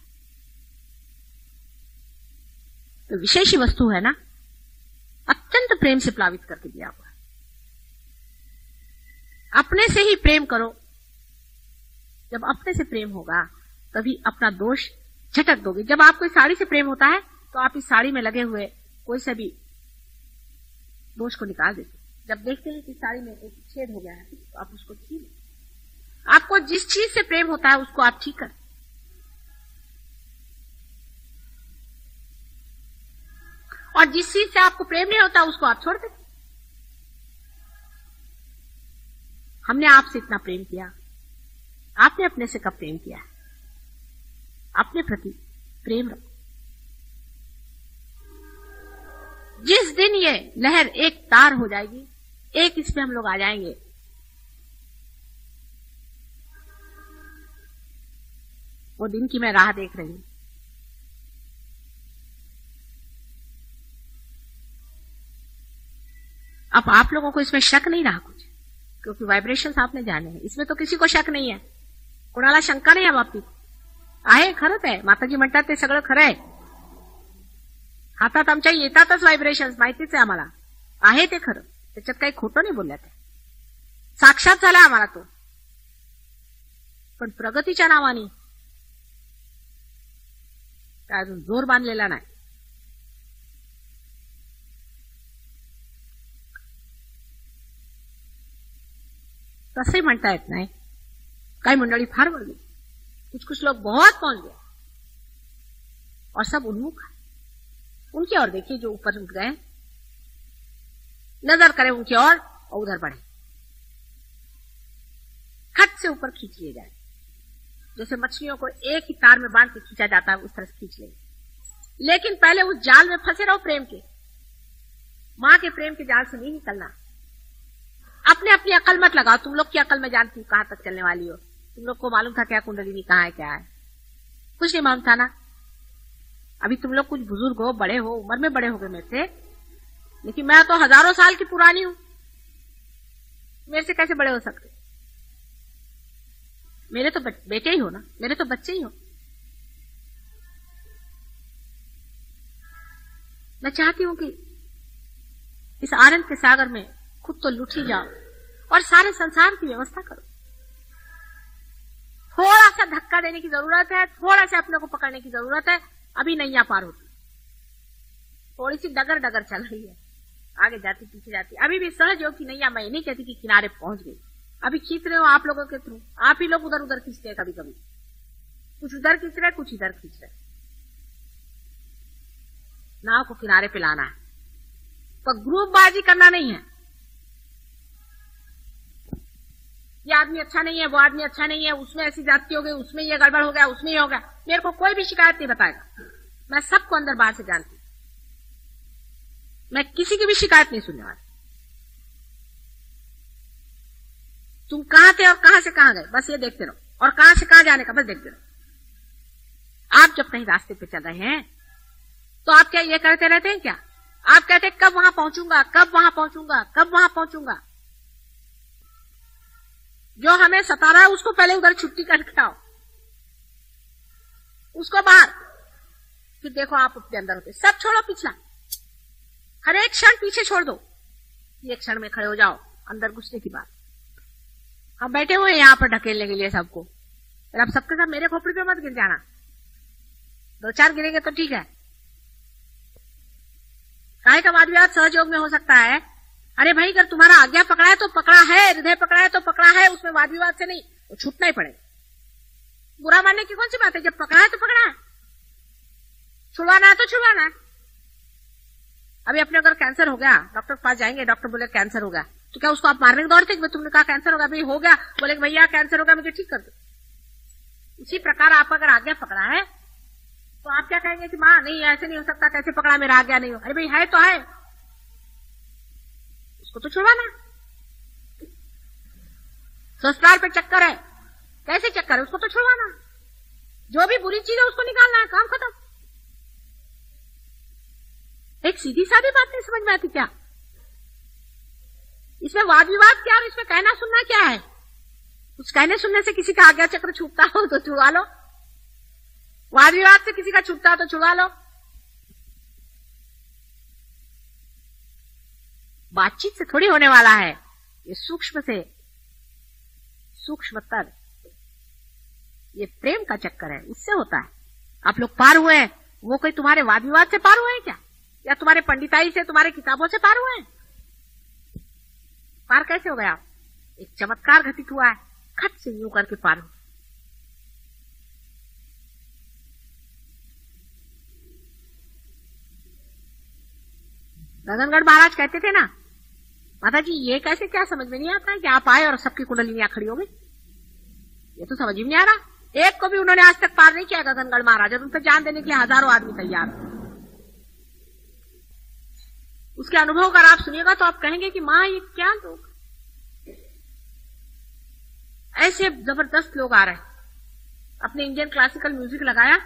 तो विशेष वस्तु है ना, अत्यंत प्रेम से प्लावित करके दिया हुआ। अपने से ही प्रेम करो। जब अपने से प्रेम होगा तभी अपना दोष झटक दोगे। जब आपको इस साड़ी से प्रेम होता है तो आप इस साड़ी में लगे हुए कोई से भी दोष को निकाल देते। जब देखते हैं कि साड़ी में एक छेद हो गया है तो आप उसको ठीक, आपको जिस चीज से प्रेम होता है उसको आप ठीक करें। और जिस चीज से आपको प्रेम नहीं होता उसको आप छोड़ देते। हमने आपसे इतना प्रेम किया, आपने अपने से कब प्रेम किया? अपने प्रति प्रेम रखो। जिस दिन ये लहर एक तार हो जाएगी, एक इसमें हम लोग आ जाएंगे, वो दिन की मैं राह देख रही हूं। अब आप लोगों को इसमें शक नहीं रहा कुछ, क्योंकि वाइब्रेशंस आपने जाने हैं, इसमें तो किसी को शक नहीं है, कोणाला शंका नाही या बाबतीत आहे. खरंच आहे, माताजी म्हणतात ते सगळं खरं आहे. हातात आमच्या येतातच व्हायब्रेशन्स, माहितीच आहे आम्हाला, आहे ते खरं, त्याच्यात काही खोटं नाही बोलल्या. ते साक्षात झाला आम्हाला तो. पण प्रगतीच्या नावाने काय अजून जोर बांधलेला नाही. तसंही म्हणता येत नाही. काही मंडळी फार बढ़ गई, कुछ लोग बहुत पहुंच गए और सब उन्मुख है. उनकी ओर देखिए जो ऊपर उठ गए, नजर करें उनकी ओर और उधर बढ़े, खट से ऊपर खींच लिए जाए. जैसे मछलियों को एक ही तार में बांध के खींचा जाता है उस तरह से खींच लेंगे. लेकिन पहले उस जाल में फंसे रहो प्रेम के. मां के प्रेम के जाल से नहीं निकलना. अपने अपनी अकल मत लगाओ. तुम लोग की अकल में जानती हूं कहां तक चलने वाली हो. तुम लोग को मालूम था क्या कुंडलिनी कहाँ है, क्या है? कुछ नहीं मालूम था ना। अभी तुम लोग कुछ बुजुर्ग हो, बड़े हो, उम्र में बड़े हो गए मेरे से, लेकिन मैं तो हजारों साल की पुरानी हूं। मेरे से कैसे बड़े हो सकते? मेरे तो बेटे ही हो ना, मेरे तो बच्चे ही हो। मैं चाहती हूं कि इस आनंद के सागर में खुद तो लुट ही जाओ और सारे संसार की व्यवस्था करो। थोड़ा सा धक्का देने की जरूरत है, थोड़ा सा अपने को पकड़ने की जरूरत है। अभी नैया पार होती, थोड़ी सी डगर डगर चल रही है, आगे जाती पीछे जाती। अभी भी सहज योग की नैया, मैं नहीं कहती कि किनारे पहुंच गई। अभी खींच रहे हो आप लोगों के थ्रू, आप ही लोग उधर उधर खींचते हैं। कभी कभी कुछ उधर खींच रहे, कुछ इधर खींच रहे। नाव को किनारे पे लाना है, पर ग्रुपबाजी करना नहीं है। ये आदमी अच्छा नहीं है, वो आदमी अच्छा नहीं है, उसमें ऐसी जाति हो गई, उसमें ये गड़बड़ हो गया, उसमें ये हो गया। मेरे को कोई भी शिकायत नहीं बताएगा। मैं सबको अंदर बाहर से जानती हूं। मैं किसी की भी शिकायत नहीं सुनने वाली। तुम कहां थे और कहां से कहां गए, बस ये देखते रहो, और कहां से कहां जाने का बस देखते रहो। आप जब कहीं रास्ते पे चल रहे हैं तो आप क्या ये करते रहते हैं क्या? आप कहते हैं कब वहां पहुंचूंगा, कब वहां पहुंचूंगा, कब वहां पहुंचूंगा। जो हमें सता रहा है उसको पहले उधर छुट्टी करके आओ, उसको बाहर, फिर देखो आप अपने अंदर होते। सब छोड़ो पिछला, हर एक क्षण पीछे छोड़ दो। एक क्षण में खड़े हो जाओ अंदर घुसने की बात। हम बैठे हुए हैं यहाँ पर ढकेलने के लिए सबको, फिर आप सबके साथ मेरे खोपड़ी पे मत गिर जाना। 2-4 गिरेंगे तो ठीक है। काहे का वाद विवाद सहज योग में हो सकता है। अरे भाई, अगर तुम्हारा आज्ञा पकड़ा है तो पकड़ा है, हृदय पकड़ा है तो पकड़ा है, उसमें वाद विवाद से नहीं, वो छूटना ही पड़ेगा। बुरा मानने की कौन सी बात है? जब पकड़ा है तो पकड़ा है, छुड़वाना है तो छुड़वाना है। अभी अपने अगर कैंसर हो गया, डॉक्टर के पास जाएंगे, डॉक्टर बोले कैंसर हो गया, तो क्या उसको आप मारने के दौड़ते कि तुमने कहा कैंसर हो गया, भाई हो गया, बोले भैया कैंसर हो गया, मुझे ठीक कर दो। इसी प्रकार आप अगर आज्ञा पकड़ा है तो आप क्या कहेंगे कि माँ नहीं ऐसे नहीं हो सकता, कैसे पकड़ा, मेरा आज्ञा नहीं हो। अरे भाई है तो है, उसको तो छुड़वाना। ससुराल पे चक्कर है, कैसे चक्कर है, उसको तो छुड़वाना। जो भी बुरी चीज है उसको निकालना है, काम खत्म। एक सीधी सादी बात नहीं समझ में आती क्या? इसमें वाद विवाद क्या और इसमें कहना सुनना क्या है? कुछ कहने सुनने से किसी का आज्ञा चक्र छूटता हो तो छुड़वा लो, वाद विवाद से किसी का छूटता हो तो छुड़वा लो। बातचीत से थोड़ी होने वाला है, ये सूक्ष्म से सूक्ष्मतर, ये प्रेम का चक्कर है, इससे होता है। आप लोग पार हुए हैं, वो कोई तुम्हारे वाद विवाद से पार हुए हैं क्या, या तुम्हारे पंडिताई से, तुम्हारे किताबों से पार हुए हैं? पार कैसे हो गया? एक चमत्कार घटित हुआ है, खट से यूं करके पार हो। गगनगढ़ महाराज कहते थे ना, माता जी ये कैसे, क्या समझ में नहीं आता है कि आप आए और सबकी कुंडलिनियां खड़ी हो गई। ये तो समझ ही नहीं आ रहा। एक को भी उन्होंने आज तक पार नहीं किया गगनगढ़ महाराज, और उन पर जान देने के लिए हजारों आदमी तैयार। उसके अनुभव अगर आप सुनिएगा तो आप कहेंगे कि माँ ये क्या लोग, ऐसे जबरदस्त लोग आ रहे हैं। अपने इंडियन क्लासिकल म्यूजिक लगाया,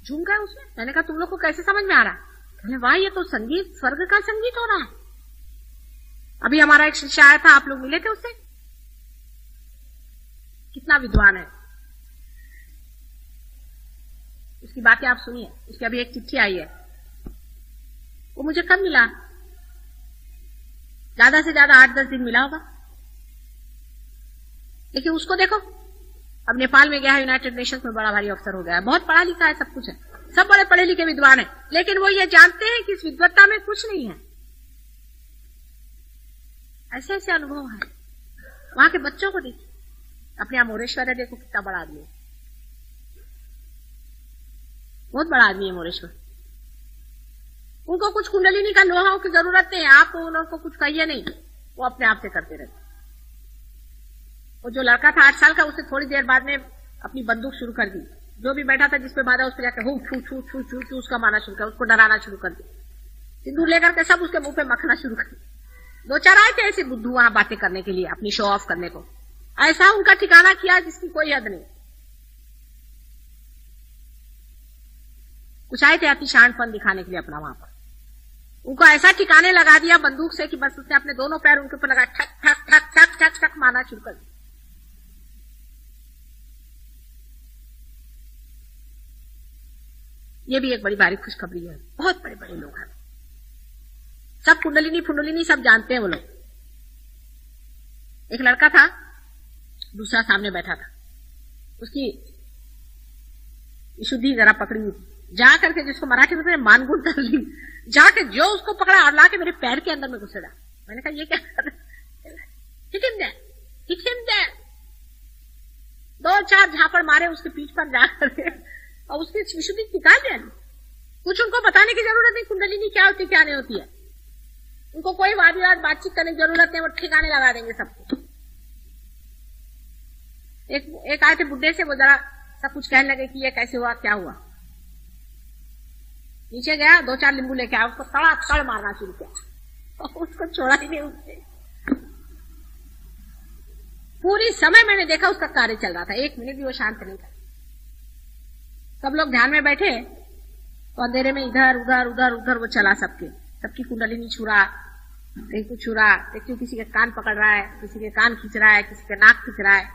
झूम गए उसमें। मैंने कहा तुम लोग को कैसे समझ में आ रहा है? वाह, ये तो संगीत, स्वर्ग का संगीत हो रहा है। अभी हमारा एक शिष्य आया था, आप लोग मिले थे उससे, कितना विद्वान है, उसकी बातें आप सुनिए। उसकी अभी एक चिट्ठी आई है, वो मुझे कब मिला, ज्यादा से ज्यादा 8-10 दिन मिला होगा। लेकिन उसको देखो, अब नेपाल में गया है, यूनाइटेड नेशंस में बड़ा भारी अफसर हो गया है, बहुत पढ़ा लिखा है, सब कुछ है, सब बड़े पढ़े लिखे विद्वान है, लेकिन वो ये जानते हैं कि इस विद्वत्ता में कुछ नहीं है। ऐसे ऐसे अनुभव है। वहां के बच्चों को देखिए, अपने यहाँ मोरेश्वर है, देखो कितना बड़ा आदमी है, बहुत बड़ा आदमी है मोरेश्वर। उनको कुछ कुंडलिनी का लोहा की जरूरत नहीं है, आप उनको कुछ कहिए नहीं, वो अपने आप से करते रहते। वो जो लड़का था 8 साल का, उससे थोड़ी देर बाद में अपनी बंदूक शुरू कर दी, जो भी बैठा था जिसपे बाधा उस पर जाकर हू छू छू छू छू छू उसका मारना शुरू कर, उसको डराना शुरू कर दी, सिंदूर लेकर के सब उसके मुंह पे मखना शुरू कर दी। 2-4 आए थे ऐसे बुद्धू वहां बातें करने के लिए, अपनी शो ऑफ करने को। ऐसा उनका ठिकाना किया जिसकी कोई हद नहीं। कुछ आए थे अति शानपन दिखाने के लिए अपना वहां पर, उनको ऐसा ठिकाने लगा दिया बंदूक से कि बस उसने अपने दोनों पैर उनके ऊपर लगा, ठक ठक ठक ठक ठक ठक मारना शुरू कर दिया। ये भी एक बड़ी भारी खुशखबरी है। बहुत बड़े बड़े लोग हैं, सब कुंडलिनी फुंडलिनी सब जानते हैं वो लोग। एक लड़का था, दूसरा सामने बैठा था, उसकी शुद्धि जरा पकड़ी हुई थी। जा करके जिसको मराठी में मानगुण कर ली, जाके जो उसको पकड़ा और लाके मेरे पैर के अंदर में घुसेड़ा। मैंने कहा ये क्या कर रहे? Hit him they. 2-4 झापड़ मारे उसके पीठ पर जाकर और उसकी विशुद्धि निकाल दिया। कुछ उनको बताने की जरूरत नहीं कुंडलिनी क्या होती क्या नहीं होती है, उनको कोई वाद विवाद बातचीत करने की जरूरत नहीं, वो ठिकाने लगा देंगे सबको। एक आए थे बुड्ढे से, वो जरा सब कुछ कहने लगे कि ये कैसे हुआ क्या हुआ। नीचे गया, 2-4 नींबू लेके आया, उसको तड़ा तड़ मारना शुरू किया और उसको छोड़ा ही नहीं उससे। पूरी समय मैंने देखा उसका कार्य चल रहा था, 1 मिनट भी वो शांत नहीं था। सब लोग ध्यान में बैठे तो अंधेरे में इधर उधर उधर उधर वो चला, सबकी कुंडलिनी छू रहा, कहीं कुछ छू रहा, देखिए किसी के कान पकड़ रहा है, किसी के कान खींच रहा है, किसी के नाक खींच रहा है,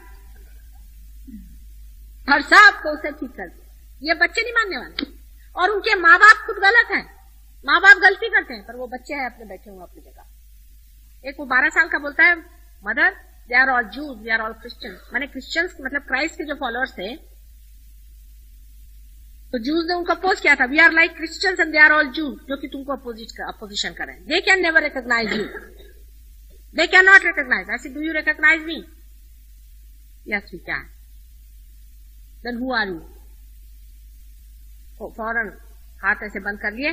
और सबको उसे ठीक कर दिया। ये बच्चे नहीं मानने वाले, और उनके माँ बाप खुद गलत हैं। माँ बाप गलती करते हैं पर वो बच्चे हैं अपने बैठे हुए अपनी जगह। एक वो 12 साल का बोलता है, mother they are all Jews, they are all Christians. मैंने क्रिश्चियंस मतलब क्राइस्ट के जो फॉलोअर्स थे, तो जूज ने उनको अपोज किया था, we are like Christians and they are all Jews, जो कि तुमको अपोजिशन करें। They can never recognise you, they can not recognise. ऐसे do you recognise me? Yes we can. Then who are you? फौरन हाथ ऐसे बंद कर लिए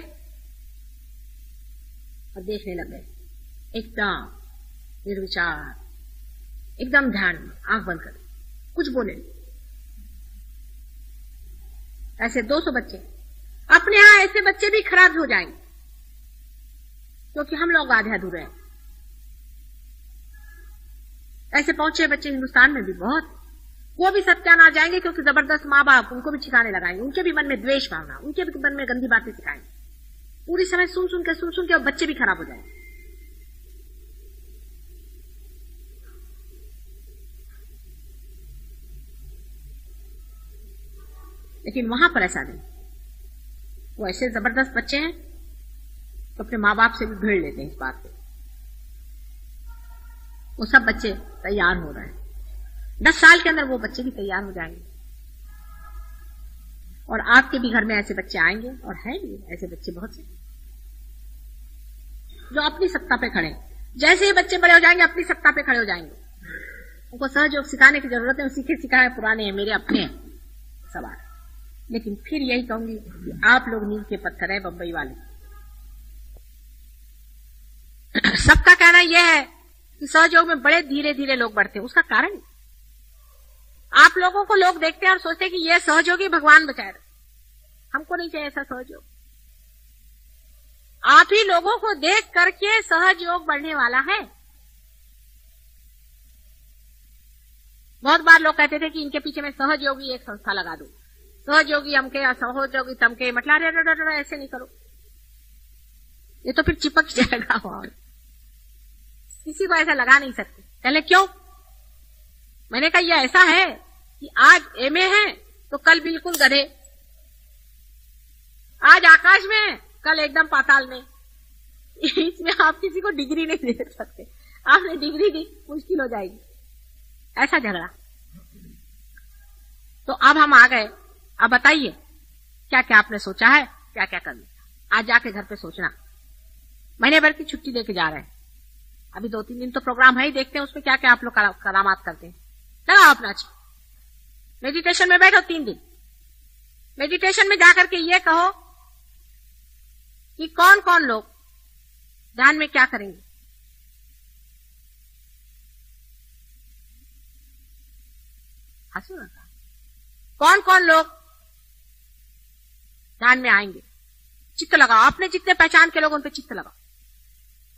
और देखने लगे, एकदम निर्विचार, एकदम ध्यान में, आंख बंद कर, कुछ बोले। ऐसे 200 बच्चे, अपने यहां ऐसे बच्चे भी खराब हो जाएंगे क्योंकि हम लोग आधे अधूरे हैं। ऐसे पहुंचे बच्चे हिंदुस्तान में भी बहुत, वो भी सत्यानाश जाएंगे क्योंकि जबरदस्त माँ बाप उनको भी ठिकाने लगाएंगे, उनके भी मन में द्वेष भावना, उनके भी मन में गंदी बातें सिखाएंगे। पूरी समय सुन सुन के और बच्चे भी खराब हो जाएंगे। लेकिन वहां पर ऐसा नहीं, वो ऐसे जबरदस्त बच्चे हैं तो अपने माँ बाप से भी भिड़ लेते हैं इस बात पे। वो सब बच्चे तैयार हो रहे हैं, 10 साल के अंदर वो बच्चे भी तैयार हो जाएंगे। और आपके भी घर में ऐसे बच्चे आएंगे, और हैं भी ऐसे बच्चे बहुत से जो अपनी सत्ता पे खड़े। जैसे ही बच्चे बड़े हो जाएंगे अपनी सत्ता पे खड़े हो जाएंगे, उनको सहयोग सिखाने की जरूरत है, सीखे सिखाए पुराने हैं, मेरे अपने सवाल। लेकिन फिर यही कहूंगी कि आप लोग नींव के पत्थर है बम्बई वाले। सबका कहना यह है कि सहयोग में बड़े धीरे धीरे लोग बढ़ते हैं। उसका कारण आप लोगों को लोग देखते हैं और सोचते हैं कि यह सहयोगी भगवान बचाए रहे, हमको नहीं चाहिए ऐसा सहयोग। आप ही लोगों को देख करके सहयोग बढ़ने वाला है। बहुत बार लोग कहते थे कि इनके पीछे मैं सहयोगी एक संस्था लगा दूं, सहयोगी हमके या सहयोगी तमके, मतलब ऐसे नहीं करो, ये तो फिर चिपक जाएगा। और किसी को ऐसा लगा नहीं सकते। पहले क्यों? मैंने कहा यह ऐसा है कि आज एमए है तो कल बिल्कुल गधे, आज आकाश में है कल एकदम पाताल में। इसमें आप किसी को डिग्री नहीं दे सकते, आपने डिग्री दी मुश्किल हो जाएगी। ऐसा झगड़ा। तो अब हम आ गए, अब बताइए क्या क्या आपने सोचा है, क्या क्या करना। आज जाके घर पे सोचना। महीने भर की छुट्टी लेके जा रहे हैं, अभी 2-3 दिन तो प्रोग्राम है ही, देखते हैं उसमें क्या क्या आप लोग करामात करते हैं। लगाओ अपना मेडिटेशन में बैठो 3 दिन। मेडिटेशन में जाकर के ये कहो कि कौन कौन लोग ध्यान में क्या करेंगे। हंसो ना। कौन कौन लोग ध्यान में आएंगे, चित्त लगाओ। आपने जितने पहचान के लोग उन पे चित्त लगाओ।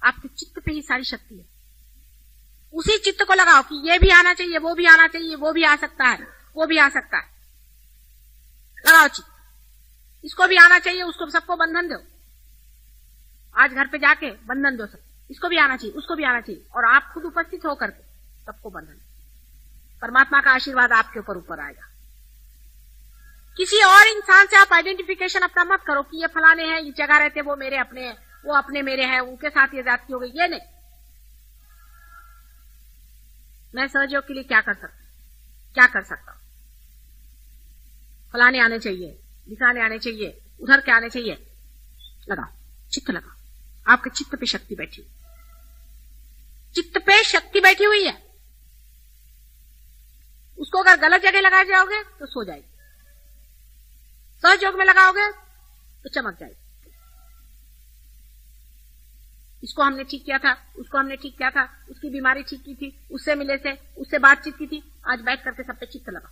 आपके चित्त पे ही सारी शक्ति है। उसी चित्त को लगाओ कि ये भी आना चाहिए, वो भी आना चाहिए, वो भी आ सकता है, वो भी आ सकता है। लगाओ चित्त, इसको भी आना चाहिए, उसको सबको बंधन दो। आज घर पे जाके बंधन दो, सब इसको भी आना चाहिए, उसको भी आना चाहिए, और आप खुद उपस्थित होकर के सबको बंधन। परमात्मा का आशीर्वाद आपके ऊपर आएगा। किसी और इंसान से आप आइडेंटिफिकेशन अपना मत करो कि ये फलाने हैं, ये जगह रहते, वो मेरे अपने हैं, वो अपने मेरे हैं, उनके साथ ये जाति हो गई, ये नहीं। मैं सहयोग के लिए क्या कर सकता हूं? फलाने आने चाहिए, दिखाने आने चाहिए, उधर के आने चाहिए। लगाओ चित्त, लगाओ। आपके चित्त पे शक्ति बैठी हुई, चित्त पे शक्ति बैठी हुई है। उसको अगर गलत जगह लगा जाओगे तो सो जाएगी, सहयोग में लगाओगे तो चमक जाएगी। इसको हमने ठीक किया था, उसको हमने ठीक किया था, उसकी बीमारी ठीक की थी, उससे मिले थे, उससे बातचीत की थी। आज बैठ करके सब पे चित्त लगाओ।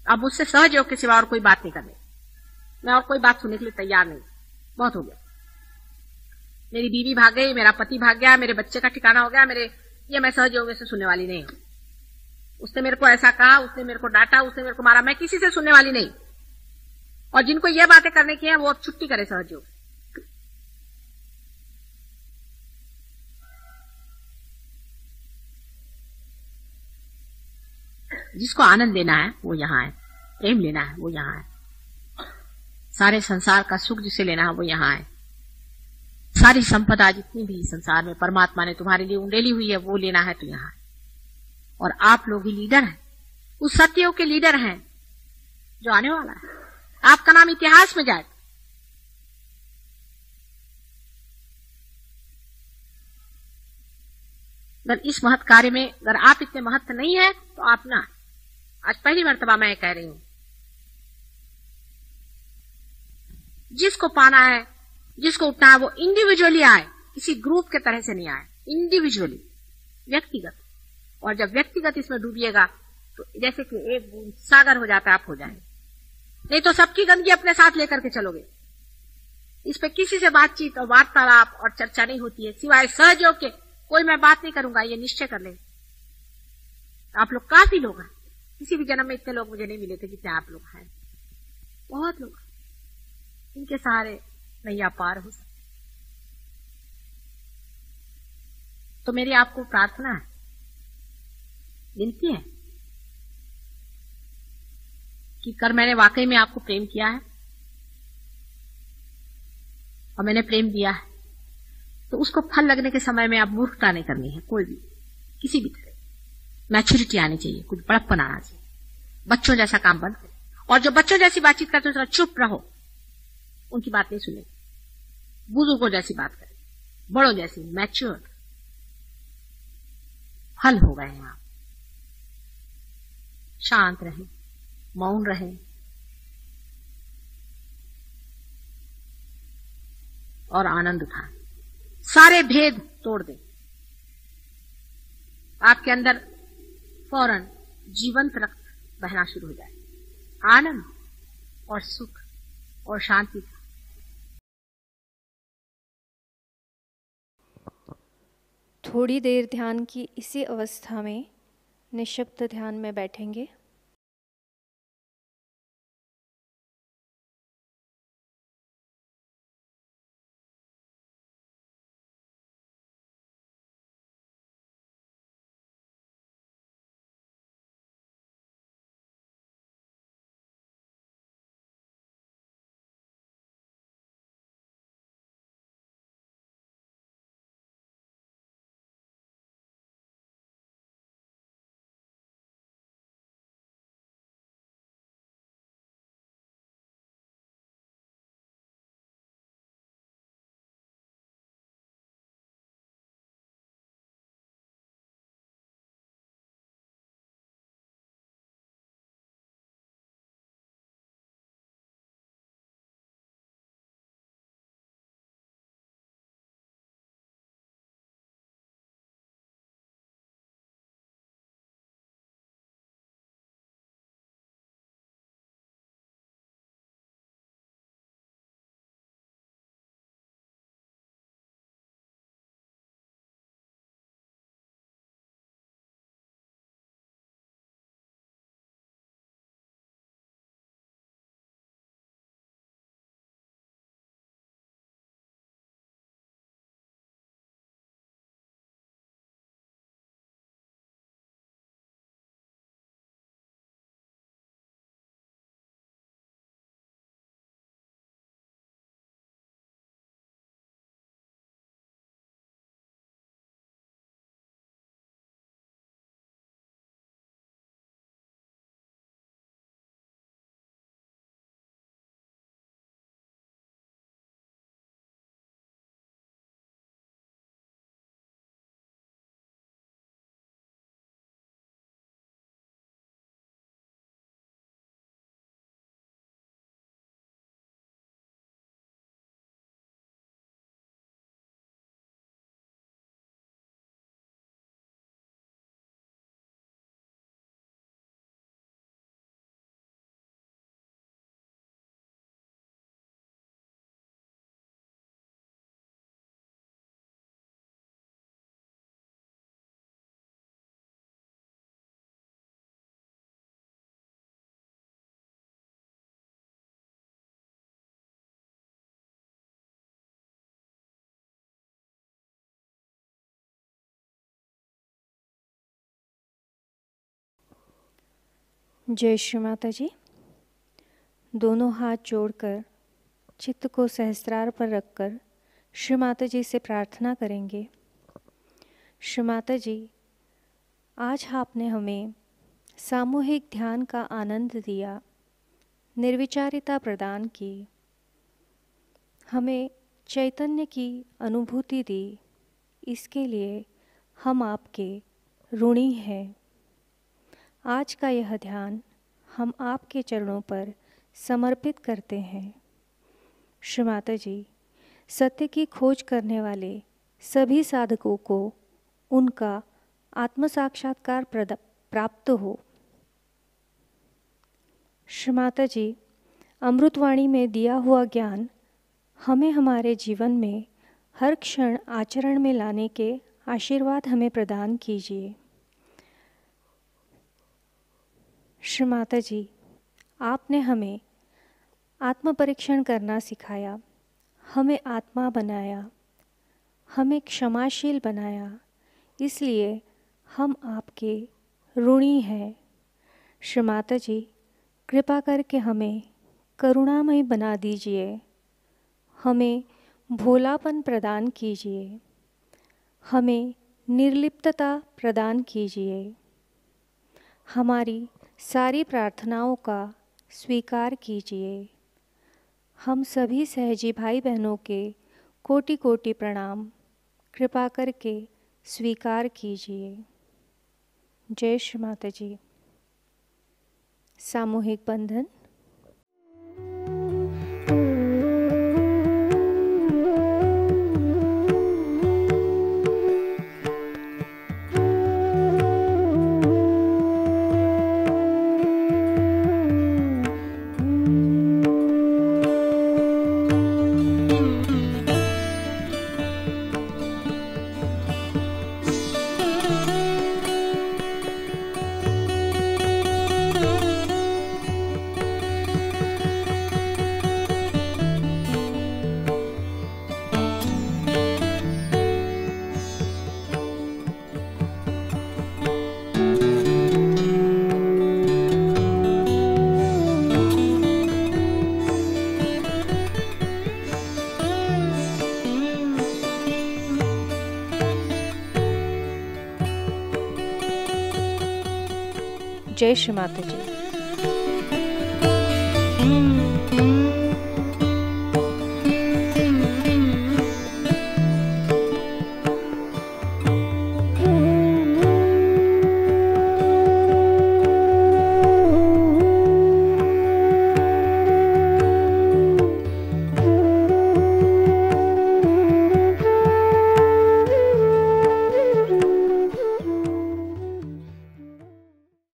अब मुझसे सहयोग के सिवा और कोई बात नहीं करनी। मैं और कोई बात सुनने के लिए तैयार नहीं। बहुत हो गया। मेरी बीवी भाग गई, मेरा पति भाग गया, मेरे बच्चे का ठिकाना हो गया, ये मैं सहयोग से सुनने वाली नहीं हूं। उसने मेरे को ऐसा कहा, उसने मेरे को डांटा, उसने मेरे को मारा, मैं किसी से सुनने वाली नहीं। और जिनको ये बातें करने की है वो अब छुट्टी करे सहयोग। जिसको आनंद लेना है वो यहां है, प्रेम लेना है वो यहां है, सारे संसार का सुख जिसे लेना है वो यहां है, सारी संपदा जितनी भी संसार में परमात्मा ने तुम्हारे लिए उंडेली हुई है वो लेना है तो यहां है। और आप लोग ही लीडर हैं, उस सत्ययुग के लीडर हैं जो आने वाला है। आपका नाम इतिहास में जाएगा। अगर इस महत् कार्य में अगर आप इतने महत्व नहीं है तो आप ना, आज पहली मर्तबा मैं कह रही हूं, जिसको पाना है, जिसको उठना है वो इंडिविजुअली आए, किसी ग्रुप के तरह से नहीं आए, इंडिविजुअली, व्यक्तिगत। और जब व्यक्तिगत इसमें डूबिएगा तो जैसे कि एक बूंद सागर हो जाता है, आप हो जाएंगे। नहीं तो सबकी गंदगी अपने साथ लेकर के चलोगे। इस पे किसी से बातचीत और वार्तालाप और चर्चा नहीं होती है सिवाय सहयोग के। कोई मैं बात नहीं करूंगा, ये निश्चय कर ले। आप लोग काफी लोग हैं, किसी भी जन्म में इतने लोग मुझे नहीं मिले थे जितने आप लोग हैं। बहुत लोग, इनके सहारे नैया पार हो सकती। तो मेरी आपको प्रार्थना है, विनती है कि कर मैंने वाकई में आपको प्रेम किया है और मैंने प्रेम दिया है, तो उसको फल लगने के समय में आप मूर्खता नहीं करनी है। कोई भी, किसी भी तरह मैच्योरिटी आनी चाहिए, कुछ बड़प्पन आना चाहिए। बच्चों जैसा काम बंद करें, और जो बच्चों जैसी बातचीत करते हो चुप रहो, उनकी बात नहीं सुने। बुजुर्गों जैसी बात करें, बड़ों जैसी, मैच्योर। हल हो गए हैं आप, शांत रहें, मौन रहें और आनंद उठाएं। सारे भेद तोड़ दें। आपके अंदर फौरन जीवंत रक्त बहना शुरू हो जाए, आनंद और सुख और शांति का। थोड़ी देर ध्यान की इसी अवस्था में निःशब्द ध्यान में बैठेंगे। जय श्री माता जी। दोनों हाथ जोड़कर चित्त को सहस्त्रार पर रखकर श्री माता जी से प्रार्थना करेंगे। श्री माता जी, आज आपने हमें सामूहिक ध्यान का आनंद दिया, निर्विचारिता प्रदान की, हमें चैतन्य की अनुभूति दी। इसके लिए हम आपके ऋणी हैं। आज का यह ध्यान हम आपके चरणों पर समर्पित करते हैं। श्री माता जी, सत्य की खोज करने वाले सभी साधकों को उनका आत्म साक्षात्कार प्राप्त हो। श्री माता जी, अमृतवाणी में दिया हुआ ज्ञान हमें हमारे जीवन में हर क्षण आचरण में लाने के आशीर्वाद हमें प्रदान कीजिए। श्री माता जी, आपने हमें आत्म परीक्षण करना सिखाया, हमें आत्मा बनाया, हमें क्षमाशील बनाया। इसलिए हम आपके ऋणी हैं। श्री माता जी, कृपा करके हमें करुणामयी बना दीजिए, हमें भोलापन प्रदान कीजिए, हमें निर्लिप्तता प्रदान कीजिए। हमारी सारी प्रार्थनाओं का स्वीकार कीजिए। हम सभी सहजी भाई बहनों के कोटि कोटि प्रणाम कृपा करके स्वीकार कीजिए। जय श्री माता जी। सामूहिक बंधन। जय श्री माता जी।